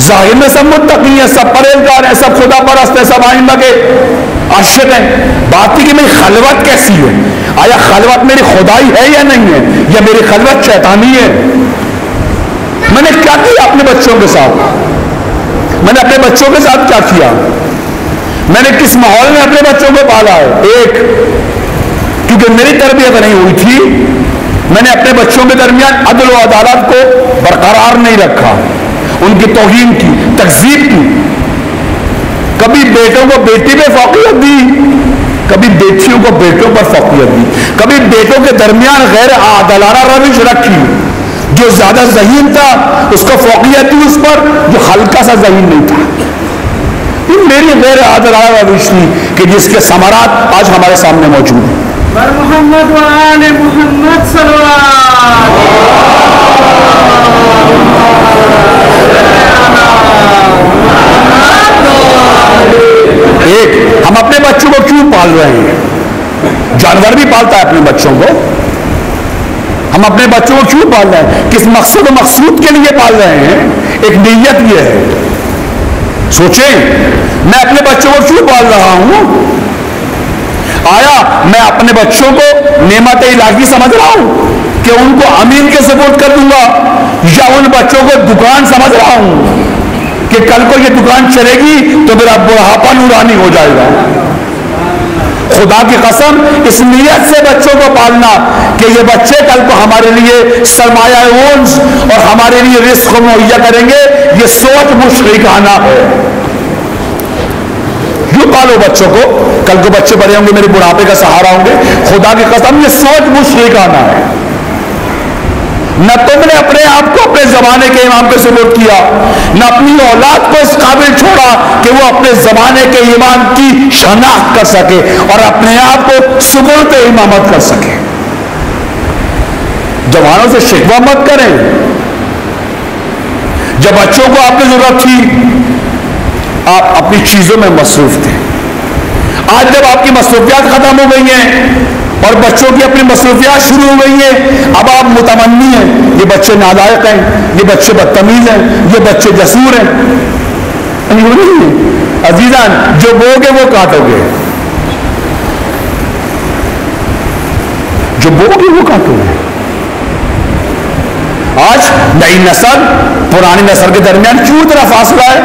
Speaker 2: ظاہر میں سب متقی ہیں، سب پرہیزگار ہیں، سب خدا پرست ہیں، سب آئندہ کے عاشق ہیں، بات کی میری خلوت کیسی ہے؟ آیا خلوت میری خدائی ہے یا نہیں ہے، یا میری خلوت شیطانی ہے؟ میں نے کیا کیا اپنے بچوں کے ساتھ؟ میں نے اپنے بچوں کے ساتھ کیا کیا؟ میں نے کس ماحول میں اپنے بچوں کو پالا ہے؟ ایک، کیونکہ میری تربیت نہیں ہوئی تھی، میں نے اپنے بچوں کے درمیان عدل و عدالت کو برقرار نہیں رکھا، ان کی توہین کی، تکذیب کی۔ کبھی بیٹوں کو بیٹی پہ فوقیت دی، کبھی بیٹیوں کو بیٹوں پر فوقیت دی، کبھی بیٹوں کے درمیان غیر عادلانہ روش رکھی، جو زیادہ ذہین تھا اس کو فوقیت دی اس پر، جو ہلکا سا ذہین نہیں تھا۔ یہ میری غیر عادلانہ روش تھی کہ جس کے ثمرات آج ہمارے سامنے موجود ہیں۔
Speaker 3: بر محمد و آل محمد صلی اللہ
Speaker 2: ایک، ہم اپنے بچوں کو کیوں پال رہے ہیں؟ جانور بھی پالتا ہے اپنے بچوں کو، ہم اپنے بچوں کو کیوں پال رہے ہیں؟ کس مقصد و مقصود کے لیے پال رہے ہیں؟ ایک نیت یہ ہے، سوچیں میں اپنے بچوں کو کیوں پال رہا ہوں؟ آیا میں اپنے بچوں کو نعمت الہی سمجھ رہا ہوں کہ ان کو امین کے سپورٹ کر دوں گا، یا ان بچوں کو دکان سمجھ رہا ہوں کہ کل کو یہ دکان چلے گی تو میرا بڑھاپا نورانی ہو جائے گا؟ خدا کی قسم اس نیت سے بچوں کو پالنا کہ یہ بچے کل کو ہمارے لیے سرمایہ اونس اور ہمارے لیے رزق مہیا کریں گے، یہ سوچ مشرکانہ ہے۔ یوں پالو بچوں کو، کل کو بچے بڑے ہوں گے میرے بڑھاپے کا سہارا ہوں گے، خدا کی قسم یہ سوچ مشرکانہ ہے۔ نہ تم نے اپنے آپ کو اپنے زمانے کے امام پہ سپورٹ کیا، نہ اپنی اولاد کو اس قابل چھوڑا کہ وہ اپنے زمانے کے امام کی شناخت کر سکے اور اپنے آپ کو سپورٹ امامت کر سکے۔ جوانوں سے شکوہ مت کریں، جب بچوں کو آپ کی ضرورت تھی آپ اپنی چیزوں میں مصروف تھے، آج جب آپ کی مصروفیات ختم ہو گئی ہیں اور بچوں کی اپنی مصروفیات شروع ہو گئی ہیں، اب آپ متمنی ہیں یہ بچے نالائق ہیں، یہ بچے بدتمیز ہیں، یہ بچے جسور ہیں۔ نہیں عزیزان، جو بوگے وہ کاٹو گے، جو بوگے وہ کاٹو گے۔ آج نئی نسل پرانی نسل کے درمیان کیوں اتنا فاصلہ ہے؟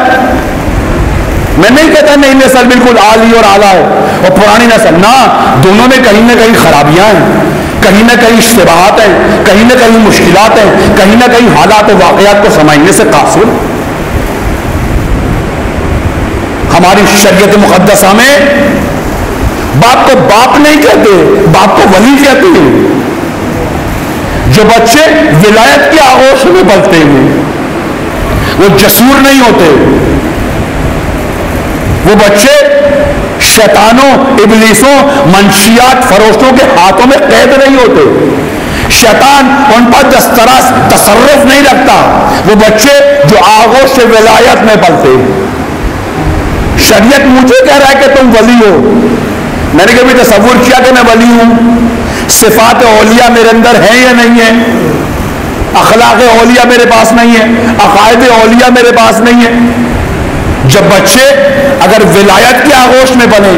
Speaker 2: میں نہیں کہتا نئی نسل بالکل عالی اور اعلیٰ ہے اور پرانی نسل، نہ، دونوں میں کہیں نہ کہیں خرابیاں ہیں، کہیں نہ کہیں اشتباہات ہیں، کہیں نہ کہیں مشکلات ہیں، کہیں نہ کہیں حالات و واقعات کو سمجھنے سے قاصر۔ ہماری شریعت مقدسہ میں باپ کو باپ نہیں کہتے، باپ کو ولی کہتے ہیں۔ جو بچے ولایت کے آغوش میں پلتے ہیں وہ جسور نہیں ہوتے، وہ بچے شیطانوں، ابلیسوں، منشیات فرشتوں کے ہاتھوں میں قید نہیں ہوتے، شیطان ان پر دسترس تصرف نہیں رکھتا، وہ بچے جو آغوش ولایت میں پلتے ہیں۔ شریعت مجھے کہہ رہا ہے کہ تم ولی ہو، میں نے کبھی تصور کیا کہ میں ولی ہوں؟ صفات اولیاء میرے اندر ہیں یا نہیں ہیں؟ اخلاق اولیاء میرے پاس نہیں ہے، عقائد اولیاء میرے پاس نہیں ہے۔ جب بچے اگر ولایت کے آغوش میں بنے،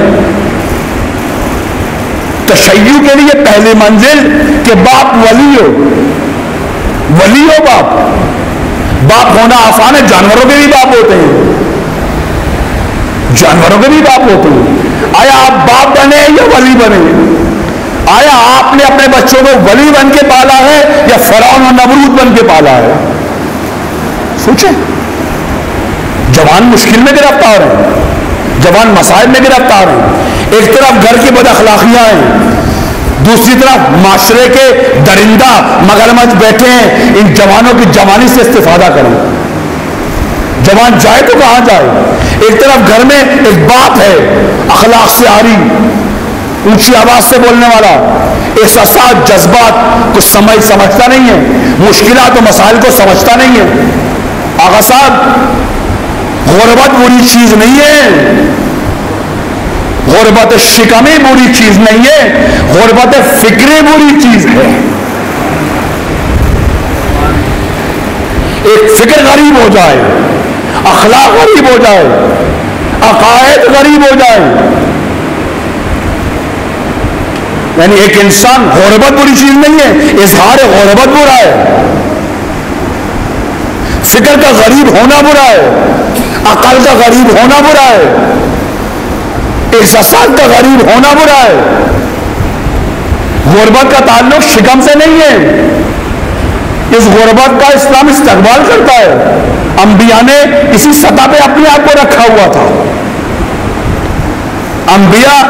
Speaker 2: تشیع کے لیے پہلی منزل کہ باپ ولی ہو، ولی ہو باپ۔ باپ ہونا آسان ہے، جانوروں کے بھی باپ ہوتے ہیں، جانوروں کے بھی باپ ہوتے ہیں۔ آیا آپ باپ بنے یا ولی بنے؟ آیا آپ نے اپنے بچوں کو ولی بن کے پالا ہے یا فرعون و نمرود بن کے پالا ہے؟ سوچیں۔ جوان مشکل میں گرفتار ہیں، جوان مسائل میں گرفتار ہیں۔ ایک طرف گھر کی بد اخلاقیاں ہیں، دوسری طرف معاشرے کے درندہ مگرمچھ بیٹھے ہیں۔ ان جوانوں کی جوانی سے استفادہ کریں۔ جوان جائے تو کہاں جائے؟ ایک طرف گھر میں ایک باپ ہے اخلاق سے عاری، اونچی آواز سے بولنے والا، احساسات جذبات کو سمجھتا نہیں ہے، مشکلات و مسائل کو سمجھتا نہیں ہے۔ آقا صاحب، غربت بری چیز نہیں ہے، غربت شکمی بری چیز نہیں ہے، غربت فکری بری چیز ہے۔ ایک فکر غریب ہو جائے، اخلاق غریب ہو جائے، عقائد غریب ہو جائے، یعنی ایک انسان، غربت بری چیز نہیں ہے، اظہار غربت برا ہے، فکر کا غریب ہونا برا ہے، عقل کا غریب ہونا برا ہے، احساسات کا غریب ہونا برا ہے۔ غربت کا تعلق شکم سے نہیں ہے، اس غربت کا اسلام استقبال کرتا ہے۔ انبیاء نے اسی سطح پہ اپنے آپ کو رکھا ہوا تھا۔ انبیاء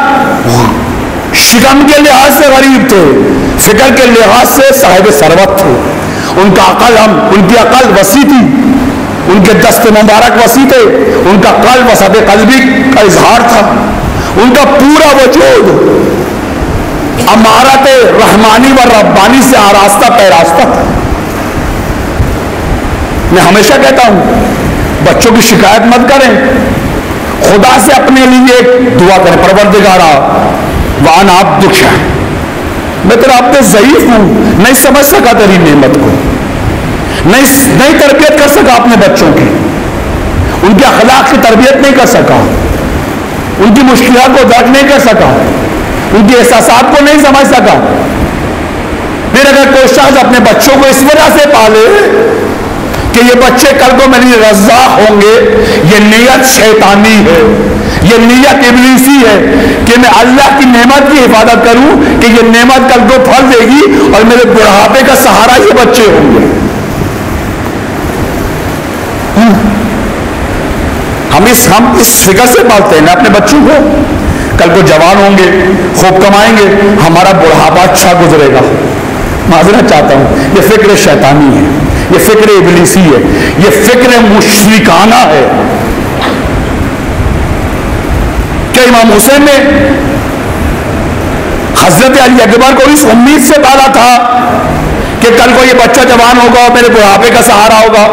Speaker 2: شکم کے لحاظ سے غریب تھے، فکر کے لحاظ سے صاحب ثروت تھے۔ ان کی عقل وسیع تھی، ان کے دست مبارک وسیع تھے، ان کا قلب وسعت قلبی کا اظہار تھا، ان کا پورا وجود امارت رحمانی و ربانی سے آراستہ پیراستہ تھا۔ میں ہمیشہ کہتا ہوں بچوں کی شکایت مت کریں، خدا سے اپنے لیے ایک دعا کریں، پروردگارا وانا عبدک، میں تیرا عبد ضعیف ہوں، نہیں سمجھ سکا تیری نعمت کو، نہیں تربیت کر سکا اپنے بچوں کی، ان کے اخلاق کی تربیت نہیں کر سکا، ان کی مشکلات کو درک نہیں کر سکا، ان کے احساسات کو نہیں سمجھ سکا۔ پھر اگر کوئی شخص اپنے بچوں کو اس وجہ سے پالے کہ یہ بچے کل کو میری رضا ہوں گے، یہ نیت شیطانی ہے، یہ نیت ابلیسی ہے کہ میں اللہ کی نعمت کی حفاظت کروں کہ یہ نعمت کل کو پھل دے گی اور میرے بڑھاپے کا سہارا یہ بچے ہوں گے۔ ہم اس فکر سے پالتے ہیں اپنے بچوں کو، کل کو جوان ہوں گے، خوب کمائیں گے، ہمارا بڑھاپا اچھا گزرے گا۔ معذرت چاہتا ہوں، یہ فکر شیطانی ہے، یہ فکر ابلیسی ہے، یہ فکر مشرکانہ ہے۔ کہ امام حسین نے حضرت علی اکبر کو اس امید سے پالا تھا کہ کل کو یہ بچہ جوان ہوگا اور میرے بڑھاپے کا سہارا ہوگا؟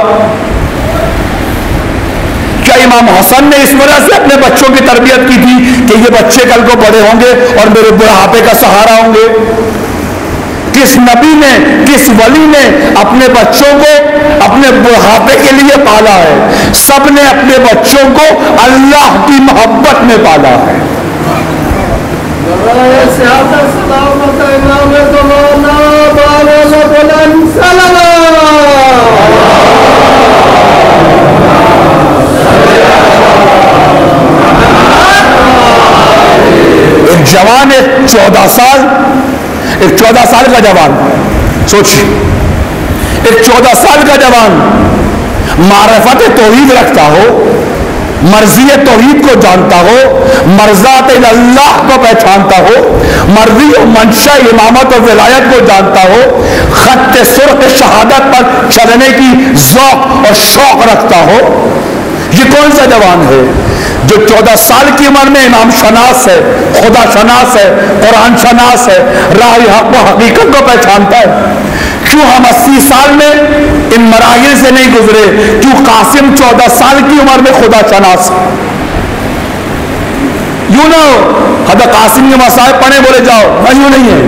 Speaker 2: کیا امام حسن نے اس وجہ سے اپنے بچوں کی تربیت کی تھی کہ یہ بچے کل کو بڑے ہوں گے اور میرے بڑھاپے کا سہارا ہوں گے؟ کس نبی نے، کس ولی نے اپنے بچوں کو اپنے بڑھاپے کے لیے پالا ہے؟ سب نے اپنے بچوں کو اللہ کی محبت میں پالا ہے۔ ایک جوان، ایک 14 سال کا جوان، سوچیے، ایک 14 سال کا جوان معرفت توحید رکھتا ہو، مرضی توحید کو جانتا ہو، مرضات اللہ کو پہچانتا ہو، مرضی و منشا امامت و ولایت کو جانتا ہو، خط سرخ شہادت پر چلنے کی ذوق اور شوق رکھتا ہو؟ یہ کون سا جوان ہے جو 14 سال کی عمر میں امام شناس ہے، خدا شناس ہے، قرآن شناس ہے، راہ حق و حقیقت کو پہچانتا ہے؟ کیوں ہم 80 سال میں ان مراحل سے نہیں گزرے؟ کیوں قاسم 14 سال کی عمر میں خدا شناس ہے؟ یوں نہ ہو حضرت قاسم کے مسائل پڑھے بولے جاؤ، یوں نہیں ہے۔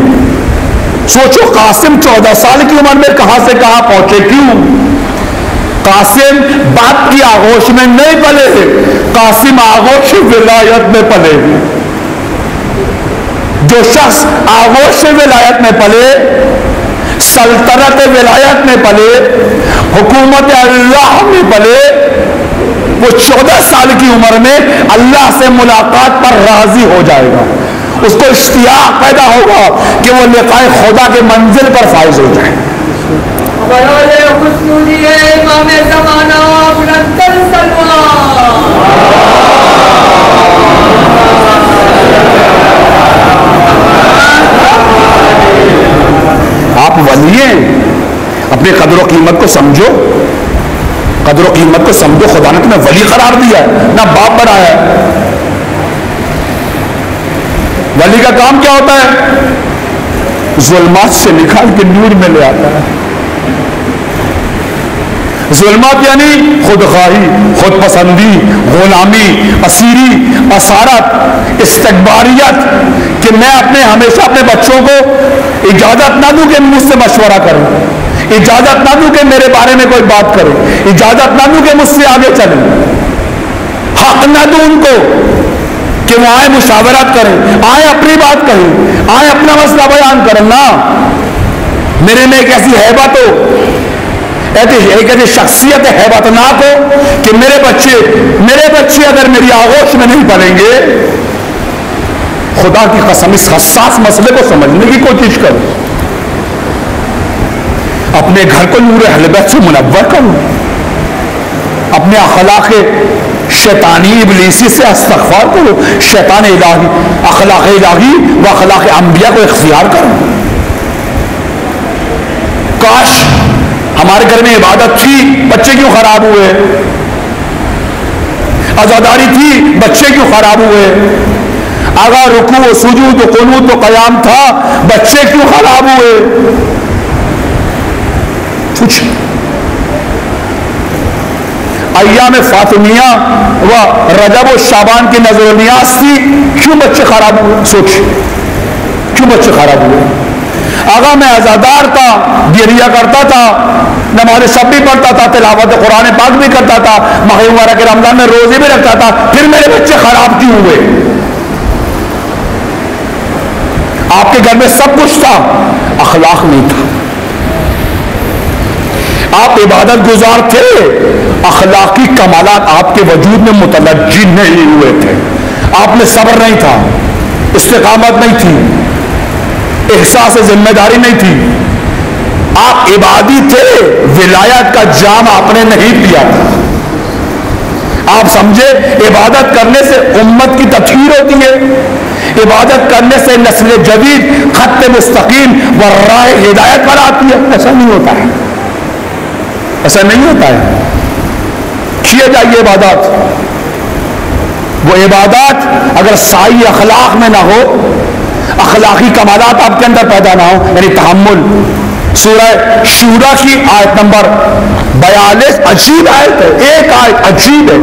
Speaker 2: سوچو قاسم 14 سال کی عمر میں کہاں سے کہاں پہنچے؟ کیوں؟ قاسم باپ کی آغوش میں نہیں پلے، قاسم آغوش ولایت میں پلے۔ جو شخص آغوش ولایت میں پلے، سلطنت ولایت میں پلے، حکومت اللہ میں پلے، وہ 14 سال کی عمر میں اللہ سے ملاقات پر راضی ہو جائے گا۔ اس کو اشتیاق پیدا ہوگا کہ وہ لقائے خدا کے منزل پر فائز ہو جائے۔
Speaker 3: امام زمانہ بلندل سلوان،
Speaker 2: آپ ولی ہیں، اپنی قدر و قیمت کو سمجھو، قدر و قیمت کو سمجھو۔ خدا نے تمہیں ولی قرار دیا ہے، نہ باپ بنایا ہے۔ ولی کا کام کیا ہوتا ہے؟ ظلمات سے نکال کے نور میں لے آتا ہے۔ ظلمات یعنی خودخواہی، خود پسندی، غلامی، اسیری، اسارت، استکباریت، کہ میں ہمیشہ اپنے بچوں کو اجازت نہ دوں کہ مجھ سے مشورہ کریں، اجازت نہ دوں کہ میرے بارے میں کوئی بات کرے، اجازت نہ دوں کہ مجھ سے آگے چلیں، حق نہ دوں ان کو کہ وہ آئے مشاورت کریں، آئے اپنی بات کہیں، آئے اپنا مسئلہ بیان کریں۔ نہ، میرے میں ایک ایسی ہیبت ہو، ایک ایسی شخصیت ہیبتناک ہو کہ میرے بچے اگر میری آغوش میں نہیں پڑیں گے، خدا کی قسم اس حساس مسئلے کو سمجھنے کی کوشش کرو۔ اپنے گھر کو نور اہل بیت سے منور کرو، اپنے اخلاق شیطانی ابلیسی سے استغفار کرو، شیطان الہی، اخلاق الہی و اخلاق انبیاء کو اختیار کرو۔ کاش ہمارے گھر میں عبادت تھی، بچے کیوں خراب ہوئے؟ عزاداری تھی، بچے کیوں خراب ہوئے؟ اگر رکوع و سجود و قنوت و قیام تھا، بچے کیوں خراب ہوئے؟ کچھ ایام فاطمیہ و رجب و شعبان کی نظر و نیاز تھی، کیوں بچے خراب ہوئے؟ سوچ، کیوں بچے خراب ہوئے؟ آگا میں عزادار تھا، گریہ کرتا تھا، نماز شب بھی پڑھتا تھا، تلاوت قرآن پاک بھی کرتا تھا، ماہ مبارک کے رمضان میں روزے بھی رکھتا تھا، پھر میرے بچے خراب کیوں ہوئے؟ آپ کے گھر میں سب کچھ تھا، اخلاق نہیں تھا۔ آپ عبادت گزار تھے، اخلاقی کمالات آپ کے وجود میں متلجی نہیں ہوئے تھے۔ آپ میں صبر نہیں تھا، استقامت نہیں تھی، احساس ذمہ داری نہیں تھی۔ آپ عبادی تھے، ولایت کا جام آپ نے نہیں پیا تھا۔ آپ سمجھے عبادت کرنے سے امت کی تطہیر ہوتی ہے، عبادت کرنے سے نسل جدید خط مستقیم و راہ ہدایت پر آتی ہے؟ ایسا نہیں ہوتا ہے، ایسا نہیں ہوتا ہے۔ کیے جائیے عبادات، وہ عبادات اگر سائی اخلاق میں نہ ہو، اخلاقی کمالات آپ کے اندر پیدا نہ ہو، یعنی تحمل۔ سورہ شورا کی آیت نمبر 42 عجیب آیت ہے، ایک آیت عجیب ہے،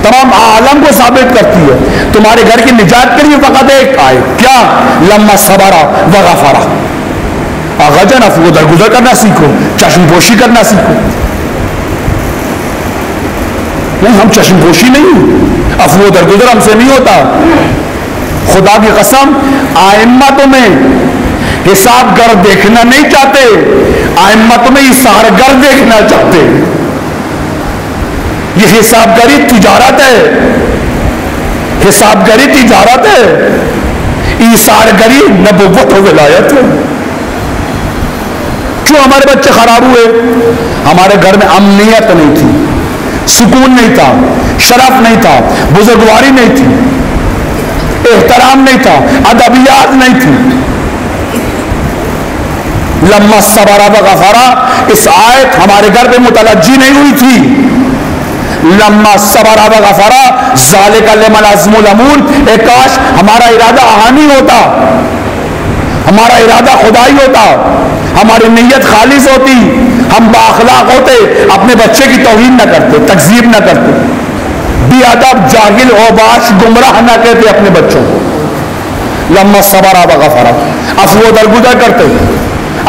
Speaker 2: تمام عالم کو ثابت کرتی ہے۔ تمہارے گھر کی نجات کے لیے فقط ایک آیت، کیا؟ لما صبرا وغفرا۔ آغا جان افو درگزر کرنا سیکھو، چشم پوشی کرنا سیکھو۔ نہیں، ہم چشم پوشی نہیں، افو درگزر ہم سے نہیں ہوتا۔ خدا کی قسم، ائمہ تمہیں حساب گر دیکھنا نہیں چاہتے، ائمہ تمہیں اثار گر دیکھنا چاہتے۔ یہ حساب گری تجارت ہے، حساب گری تجارت ہے، اثار گری نبوت و ولایت ہے۔ کیوں ہمارے بچے خراب ہوئے؟ ہمارے گھر میں امنیت نہیں تھی، سکون نہیں تھا، شرف نہیں تھا، بزرگواری نہیں تھی، احترام نہیں تھا، ادبیات نہیں تھی۔ لما صبر وغفر، اس آیت ہمارے گھر پہ متوجہ نہیں ہوئی تھی. لما صبر وغفر ذالک لمن عزم الامور، ایک کاش ہمارا ارادہ آہانی ہوتا، ہمارا ارادہ خدائی ہوتا، ہماری نیت خالص ہوتی، ہم بااخلاق ہوتے، اپنے بچے کی توہین نہ کرتے، تکذیب نہ کرتے، بے ادب جاہل اوباش گمراہ نہ کہتے اپنے بچوں کو. لما صبر وغفر، عفو درگزر کرتے.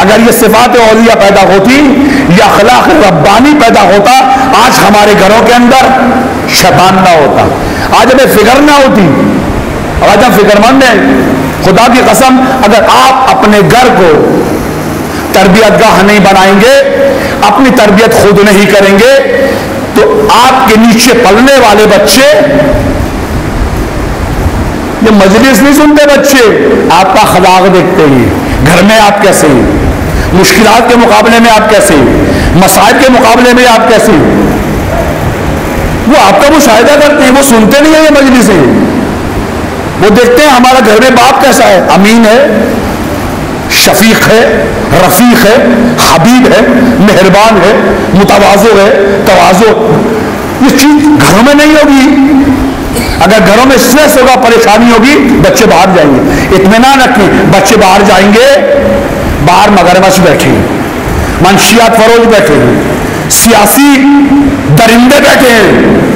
Speaker 2: اگر یہ صفات اولیاء پیدا ہوتی، یہ اخلاق ربانی پیدا ہوتا، آج ہمارے گھروں کے اندر شیطان نہ ہوتا، آج ہمیں فکر نہ ہوتی. آج ہم فکر مند ہیں. خدا کی قسم، اگر آپ اپنے گھر کو تربیت گاہ نہیں بنائیں گے، اپنی تربیت خود نہیں کریں گے، تو آپ کے نیچے پلنے والے بچے، یہ مجلس نہیں سنتے بچے، آپ کا اخلاق دیکھتے ہیں. گھر میں آپ کیسے ہیں، مشکلات کے مقابلے میں آپ کیسے ہیں، مسائل کے مقابلے میں آپ کیسے ہیں، وہ آپ کا مشاہدہ کرتے ہیں. وہ سنتے نہیں ہیں یہ مجلسیں، وہ دیکھتے ہیں ہمارا گھر میں باپ کیسا ہے، امین ہے، شفیق ہے، رفیق ہے، حبیب ہے، مہربان ہے، متواضع ہے، تواضع. یہ چیز گھروں میں نہیں ہوگی. اگر گھروں میں اسٹریس ہوگا، پریشانی ہوگی، بچے باہر جائیں گے. اطمینان رکھیں، بچے باہر جائیں گے، باہر مگرمچھ بیٹھے ہیں، منشیات فروش بیٹھے ہیں، سیاسی درندے بیٹھے ہیں،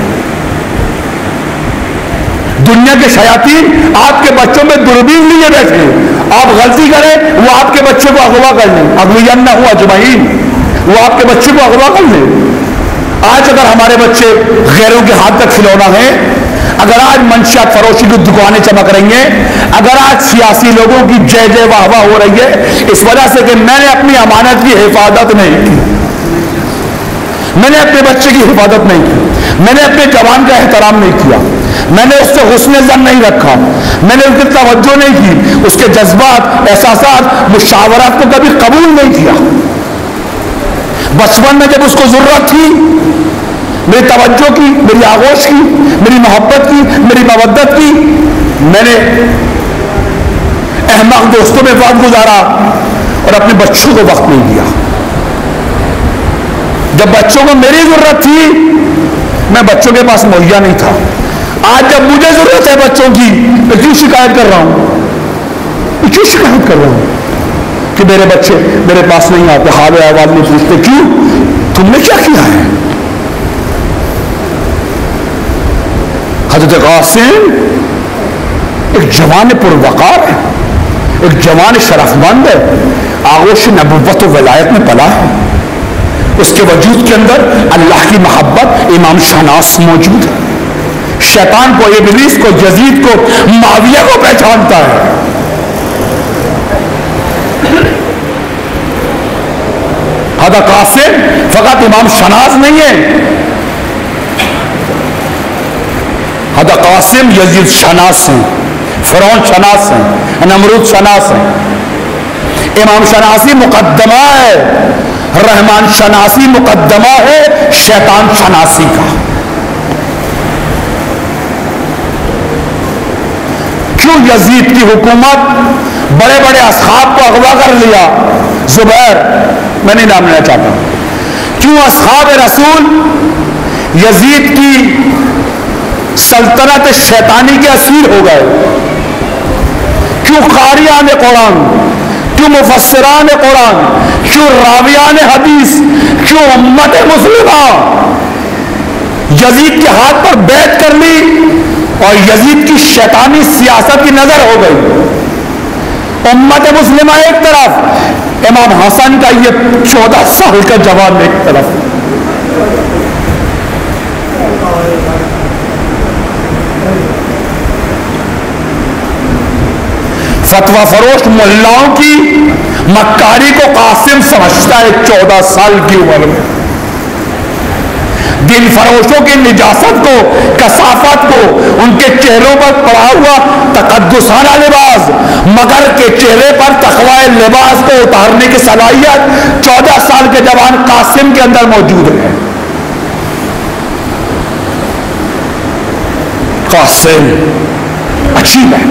Speaker 2: دنیا کے شیاطین آپ کے بچوں میں دوربین لیے بیٹھے ہیں. آپ غلطی کریں، وہ آپ کے بچے کو اغوا کر لیں. اغوینا ہوا اجمعین، وہ آپ کے بچے کو اغوا کر لیں. آج اگر ہمارے بچے غیروں کے ہاتھ تک کھلونا ہے، اگر آج منشیات فروشی کی دکانیں چمک رہی ہیں، اگر آج سیاسی لوگوں کی جے جے واہ واہ ہو رہی ہے، اس وجہ سے کہ میں نے اپنی امانت کی حفاظت نہیں کی، میں نے اپنے بچے کی حفاظت نہیں کی، میں نے اپنے جوان کا احترام نہیں کیا، میں نے اس سے حسن ظن نہیں رکھا، میں نے اس کی توجہ نہیں کی، اس کے جذبات، احساسات، مشاورات کو کبھی قبول نہیں کیا. بچپن میں جب اس کو ضرورت تھی، میری توجہ کی، میری آغوش کی، میری محبت کی، میری مودت کی، میں نے احمق دوستوں میں وقت گزارا اور اپنے بچوں کو وقت نہیں دیا. جب بچوں کو میری ضرورت تھی، میں بچوں کے پاس مہیا نہیں تھا. آج جب مجھے ضرورت ہے بچوں کی، میں کیوں شکایت کر رہا ہوں، کیوں شکایت کر رہا ہوں کہ میرے بچے میرے پاس نہیں آتے، حال احوال نہیں پوچھتے. کیوں؟ تم نے کیا کیا ہے؟ حضرت قاسم ایک جوان پروقار ہے، ایک جوان شرف مند ہے، آغوش نبوت و ولایت میں پلا ہے. اس کے وجود کے اندر اللہ کی محبت، امام شناس موجود ہے. شیطان کو، ابلیس کو، یزید کو، معاویہ کو پہچانتا ہے. حضرت قاسم فقط امام شناس نہیں ہے، حضرت قاسم یزید شناس ہیں، فرعون شناس ہیں، نمرود شناس ہیں. امام شناسی مقدمہ ہے، رحمان شناسی مقدمہ ہے شیطان شناسی کا. کیوں یزید کی حکومت بڑے بڑے اصحاب کو اغوا کر لیا؟ زبیر، میں نہیں نام لینا چاہتا. کیوں اصحاب رسول یزید کی سلطنت شیطانی کے اسیر ہو گئے؟ کیوں قاریان قرآن، کیوں مفسران قرآن، کیوں راویان حدیث، کیوں امت مسلمہ یزید کے ہاتھ پر بیعت کر لی اور یزید کی شیطانی سیاست کی نظر ہو گئی؟ امت مسلمہ ایک طرف، امام حسن کا یہ 14 سال کا جوان ایک طرف. فتویٰ فروش ملاؤں کی مکاری کو قاسم سمجھتا ہے 14 سال کی عمر میں. دین فروشوں کی نجاست کو، کثافت کو، ان کے چہروں پر پڑا ہوا تقدسانہ لباس، مگر کے چہرے پر تقوی لباس کو اتارنے کی صلاحیت 14 سال کے جوان قاسم کے اندر موجود ہے. قاسم عجیب ہے،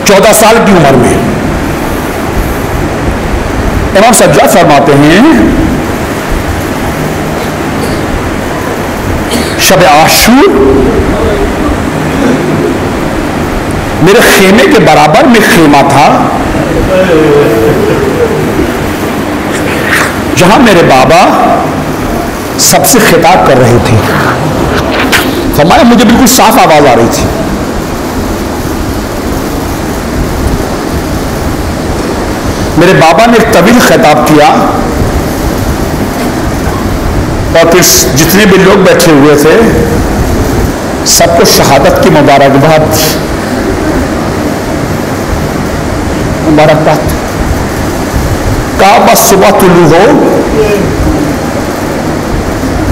Speaker 2: 14 سال کی عمر میں امام سجاد فرماتے ہیں شب عاشور میرے خیمے کے برابر میں خیمہ تھا جہاں میرے بابا سب سے خطاب کر رہے تھے. فرمایا مجھے بالکل صاف آواز آ رہی تھی. میرے بابا نے ایک طویل خطاب کیا اور پھر جتنے بھی لوگ بیٹھے ہوئے تھے سب کو شہادت کی مبارکباد کہا بس صبح طلوع ہو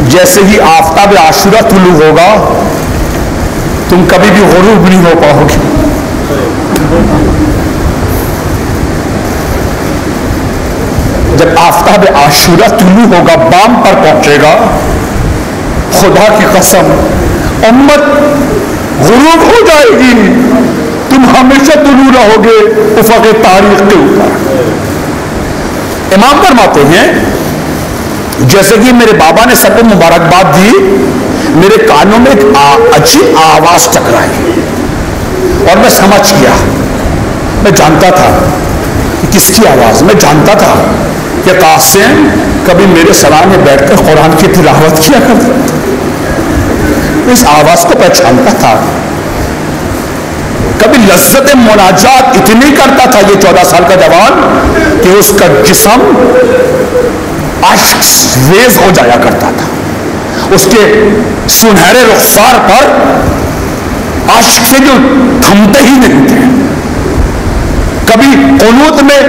Speaker 2: جیسے ہی آفتاب عاشورہ طلوع ہوگا تم کبھی بھی غروب نہیں ہو پاؤ گے. جب آفتاب عاشورہ طلوع ہوگا بام پر پہنچے گا خدا کی قسم امت غروب ہو جائے گی تم ہمیشہ طلوع رہو گے افق تاریخ کے اوپر. امام فرماتے ہیں جیسے کہ میرے بابا نے سب کو مبارکباد دی میرے کانوں میں ایک عجیب آواز ٹکرائی اور میں سمجھ گیا. میں جانتا تھا کہ کس کی آواز. میں جانتا تھا کہ قاسم کبھی میرے سرانے بیٹھ کر قرآن کی تلاوت کیا کرتا تھا. اس آواز کو پہچانتا تھا. کبھی لذت مناجات اتنی کرتا تھا یہ 14 سال کا جوان کہ اس کا جسم عشق ریز ہو جایا کرتا تھا. اس کے سنہرے رخسار پر عشق سے جو تھمتے ہی نہیں تھے. کبھی قنوت میں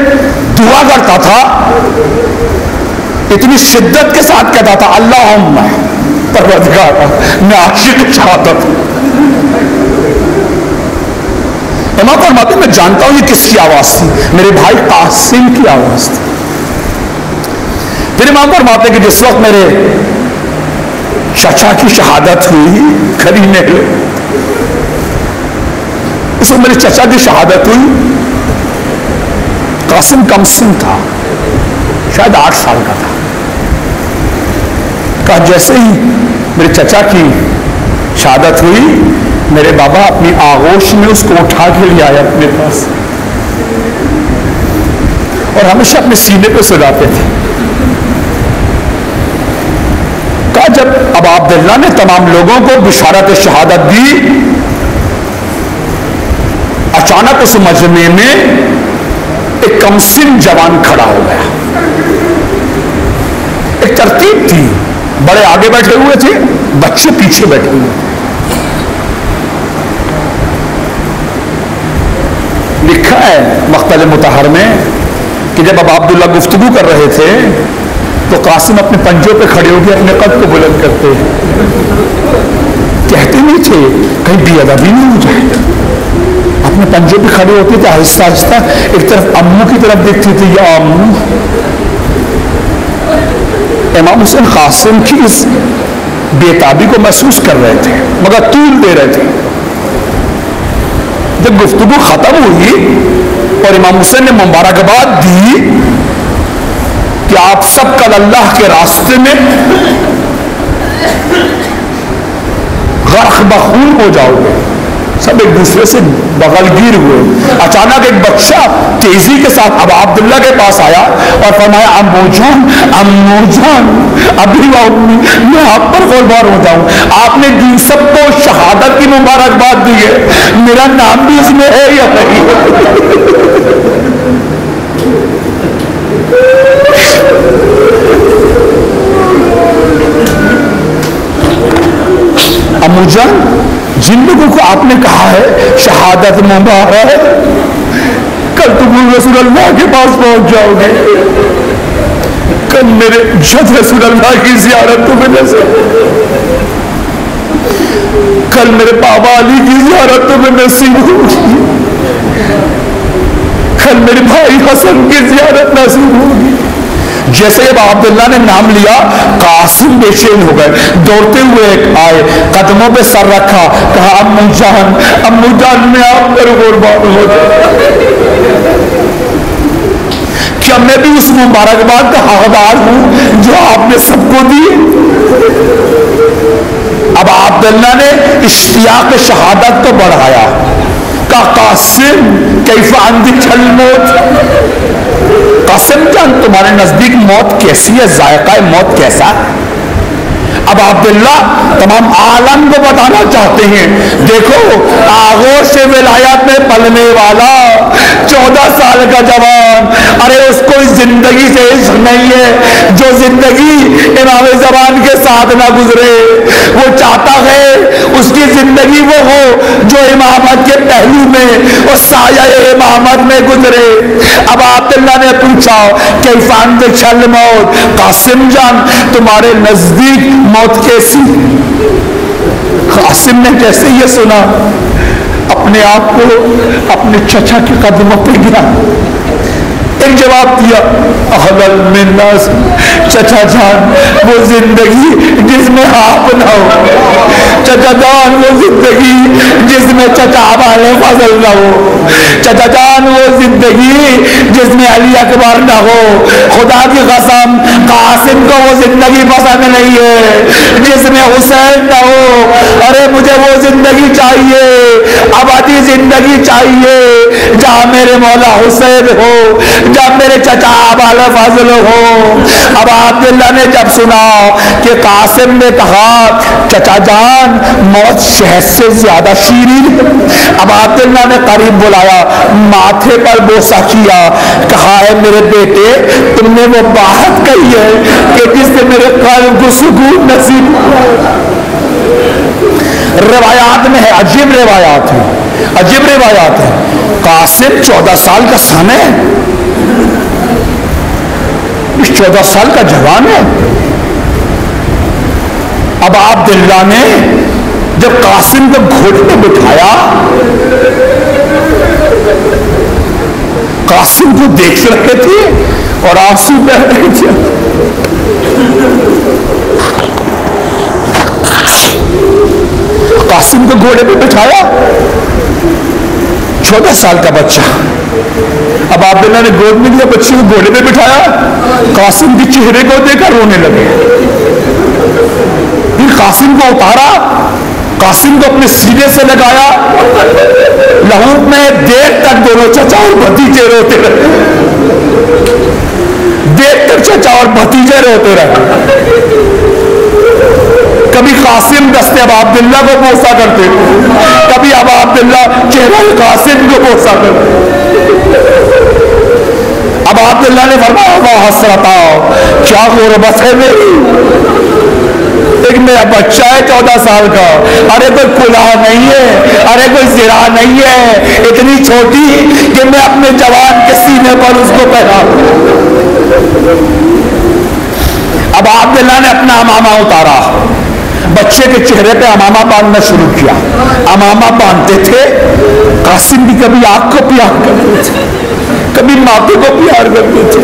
Speaker 2: دعا کرتا تھا اتنی شدت کے ساتھ کہتا تھا اللہم پروردگار میں عاشق شہادت. امام فرماتے میں جانتا ہوں یہ کس کی آواز تھی. میرے بھائی قاسم کی آواز تھی. پھر امام فرماتے کہ جس وقت میرے چچا کی شہادت ہوئی کھری میں اس وقت میرے چچا کی شہادت ہوئی. قاسم کم سن تھا شاید 8 سال کا تھا. کہا جیسے ہی میرے چچا کی شہادت ہوئی میرے بابا اپنی آغوش میں اس کو اٹھا کے لے آیا اپنے پاس اور ہمیشہ اپنے سینے پہ سلاتے تھے. کہا جب ابا عبداللہ نے تمام لوگوں کو بشارت شہادت دی اچانک اس مجمع میں ایک کمسن جوان کھڑا ہو گیا. ایک ترتیب تھی. بڑے آگے بیٹھے ہوئے تھے بچے پیچھے بیٹھے ہوئے تھے. لکھا ہے مقتل مطہر میں کہ جب ابا عبداللہ گفتگو کر رہے تھے تو قاسم اپنے پنجوں پہ کھڑے ہو کے اپنے قد کو بلند کرتے کہتے نہیں تھے کہیں بے ادبی نہیں ہو جائے. اپنے پنجوں پہ کھڑے ہوتے تھے آہستہ آہستہ. ایک طرف امو کی طرف دیکھتے تھے یا امو. امام حسین قاسم کی اس بےتابی کو محسوس کر رہے تھے مگر طول دے رہے تھے. جب گفتگو ختم ہوئی اور امام حسین نے مبارکباد دی کہ آپ سب کل اللہ کے راستے میں غرق بخون ہو جاؤ گے. سب ایک دوسرے سے بغل گیر ہوئے. اچانک ایک بچہ تیزی کے ساتھ ابا عبداللہ کے پاس آیا اور فرمایا امو جان ابھی میں آپ پر قربان ہو جاؤں. آپ نے دین سب کو شہادت کی مبارکباد دی ہے. میرا نام بھی اس میں ہے یا نہیں؟ امو جان جن لوگوں کو آپ نے کہا ہے شہادت مبارک کل تم رسول اللہ کے پاس پہنچ جاؤ گے. کل میرے جد رسول اللہ کی زیارت تمہیں نصیب. کل میرے بابا علی کی زیارت تمہیں نصیب ہوگی. کل میرے بھائی حسن کی زیارت نصیب ہوگی. جیسے اب عبداللہ نے نام لیا قاسم بے چین ہو گئے. دوڑتے ہوئے آئے قدموں پہ سر رکھا کہا امو جان میں آپ پر قربان ہو جائے. کیا میں بھی اس مبارکباد کا حقدار ہوں جو آپ نے سب کو دی؟ اب عبداللہ نے اشتیاق شہادت کو بڑھایا، کہا قاسم کیف عندک الموت، قاسم جان تمہارے نزدیک موت کیسی ہے، ذائقہ موت کیسا ہے؟ اب عبداللہ تمام عالم کو بتانا چاہتے ہیں، دیکھو آغوش ولایت میں پلنے والا 14 سال کا جوان، ارے اس کو اس زندگی سے عشق نہیں ہے جو زندگی امام زمان کے ساتھ نہ گزرے، وہ چاہتا ہے اس کی زندگی وہ ہو جو امامت کے پہلو میں اور سایہ امامت میں گزرے۔ اب عبداللہ نے پوچھا کیف عندک الموت، قاسم جان تمہارے نزدیک موت کیسی؟ قاسم نے جیسے یہ سنا اپنے آپ کو اپنے چچا کے قدموں پہ گرا، ایک جواب دیا احلل من ناس، چچا جان وہ زندگی جس میں آپ نہ ہو، چچا جان وہ زندگی جس میں چچا والے فضل نہ ہو، چچا جان وہ زندگی جس میں علی اکبر نہ ہو، خدا کی قسم قاسم کو وہ زندگی پسند نہیں ہے جس میں حسین نہ ہو، ارے مجھے وہ زندگی چاہیے، ابدی زندگی چاہیے جہاں میرے مولا حسین ہو، جب میرے چچا والا فضل ہو۔ اب عبداللہ نے جب سنا کہ قاسم نے کہا چچا جان موت شہد سے زیادہ شیرین، اب عبداللہ نے قریب بلایا، ماتھے پر بوسہ کیا، کہا ہے میرے بیٹے تم نے وہ بات کہی ہے کہ جس سے میرے قلب کو سکون نصیب ہوا۔ روایات میں ہے، عجیب روایات ہے، عجیب روایات ہے، قاسم 14 سال کا سن ہے، 14 سال کا جوان ہے۔ اب عبداللہ نے جب قاسم کو گھوڑے پہ بٹھایا، قاسم کو دیکھ رہے تھے اور آنسو بہ رہے تھے۔ قاسم کو گھوڑے پہ بٹھایا، 14 سال کا بچہ، اب عبداللہ نے گود میں لیا بچے کو گھوڑے پہ بٹھایا، قاسم کے چہرے کو دیکھا رونے لگے، پھر قاسم کو اتارا، قاسم کو اپنے سینے سے لگایا، لہو میں دیر تک دونوں چچا اور بھتیجے روتے رہے، دیر تک چچا اور بھتیجے روتے رہے۔ کبھی قاسم دستے اب عبداللہ کو بوسا کرتے، کبھی اب عبداللہ چہرہ قاسم کو بوسا کرتے۔ اب عبداللہ نے فرمایا واہ حسرتا، کیا غربت ہے میری، ایک میرا بچہ ہے 14 سال کا، ارے کوئی کلہا نہیں ہے، ارے کوئی زرا نہیں ہے، اتنی چھوٹی کہ میں اپنے جوان کے سینے پر اس کو پہنا۔ اب عبداللہ نے اپنا امامہ اتارا، بچے کے چہرے پہ امامہ باندھنا شروع کیا، امامہ باندھتے تھے، قاسم بھی کبھی آنکھ کو پیار کرتے تھے، کبھی ماتھے کو پیار کرتے تھے،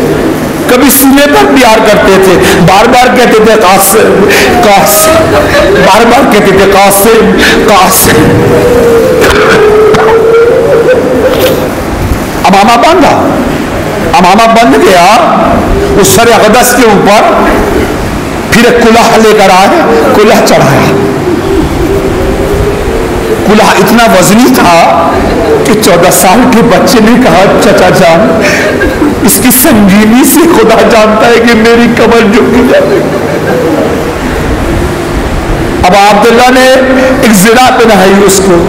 Speaker 2: کبھی سینے پر پیار کرتے تھے، بار بار کہتے تھے قاسم قاسم، بار بار کہتے تھے قاسم قاسم۔ امامہ باندھا، امامہ بند گیا، اس سر اقدس کے اوپر پھر ایک کلہ لے کر آئے، کلہ چڑھایا، کلہ اتنا وزنی تھا کہ 14 سال کے بچے نے کہا چچا جان اس کی سنگینی سے خدا جانتا ہے کہ میری کمر جھک جائے۔ اب عبداللہ نے ایک زرا پہنائی اس کو،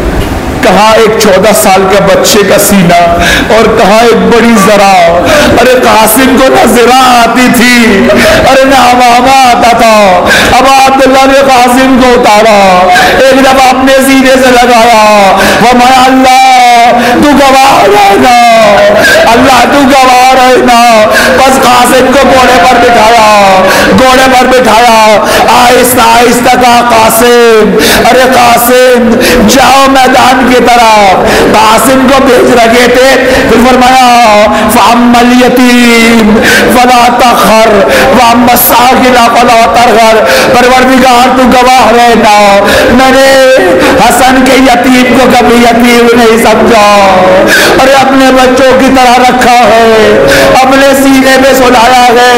Speaker 2: کہا ایک 14 سال کے بچے کا سینہ اور کہا ایک بڑی زرا، ارے قاسم کو نہ زرا آتی تھی، ارے نہ امامہ آتا تھا۔ اب عبداللہ نے قاسم کو اتارا، ایک دفعہ اپنے سینے سے لگایا، فرمایا اللہ تو گواہ رہنا، اللہ تو گواہ رہنا۔ بس قاسم کو گھوڑے پر بٹھایا، گھوڑے پر بٹھایا، آہستہ آہستہ کہا قاسم، ارے قاسم جاؤ میدان کی طرف، قاسم کو بھیج رکھے تھے، پھر فرمایا فَأَمَّا الْيَتِيمَ فَلَا تَقْهَرْ وَأَمَّا السَّائِلَ فَلَا تَنْهَرْ۔ پروردگار تو گواہ رہنا، میں نے حسن کے یتیم کو کبھی یتیم نہیں سمجھا، ارے اپنے بچوں کی طرح رکھا ہے، اپنے سینے میں سلایا ہے۔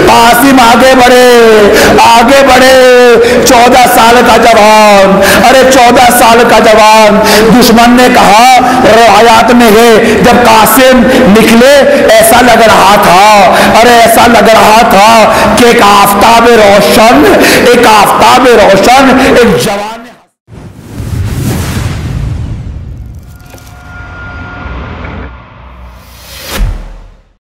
Speaker 2: قاسم آگے بڑھے، آگے بڑھے، 14 سال کا جوان، ارے 14 سال کا جوان، دشمن نے کہا روایات میں ہے جب قاسم نکلے ایسا لگ رہا تھا، ارے ایسا لگ رہا تھا کہ ایک آفتاب روشن، ایک آفتاب روشن، ایک جوان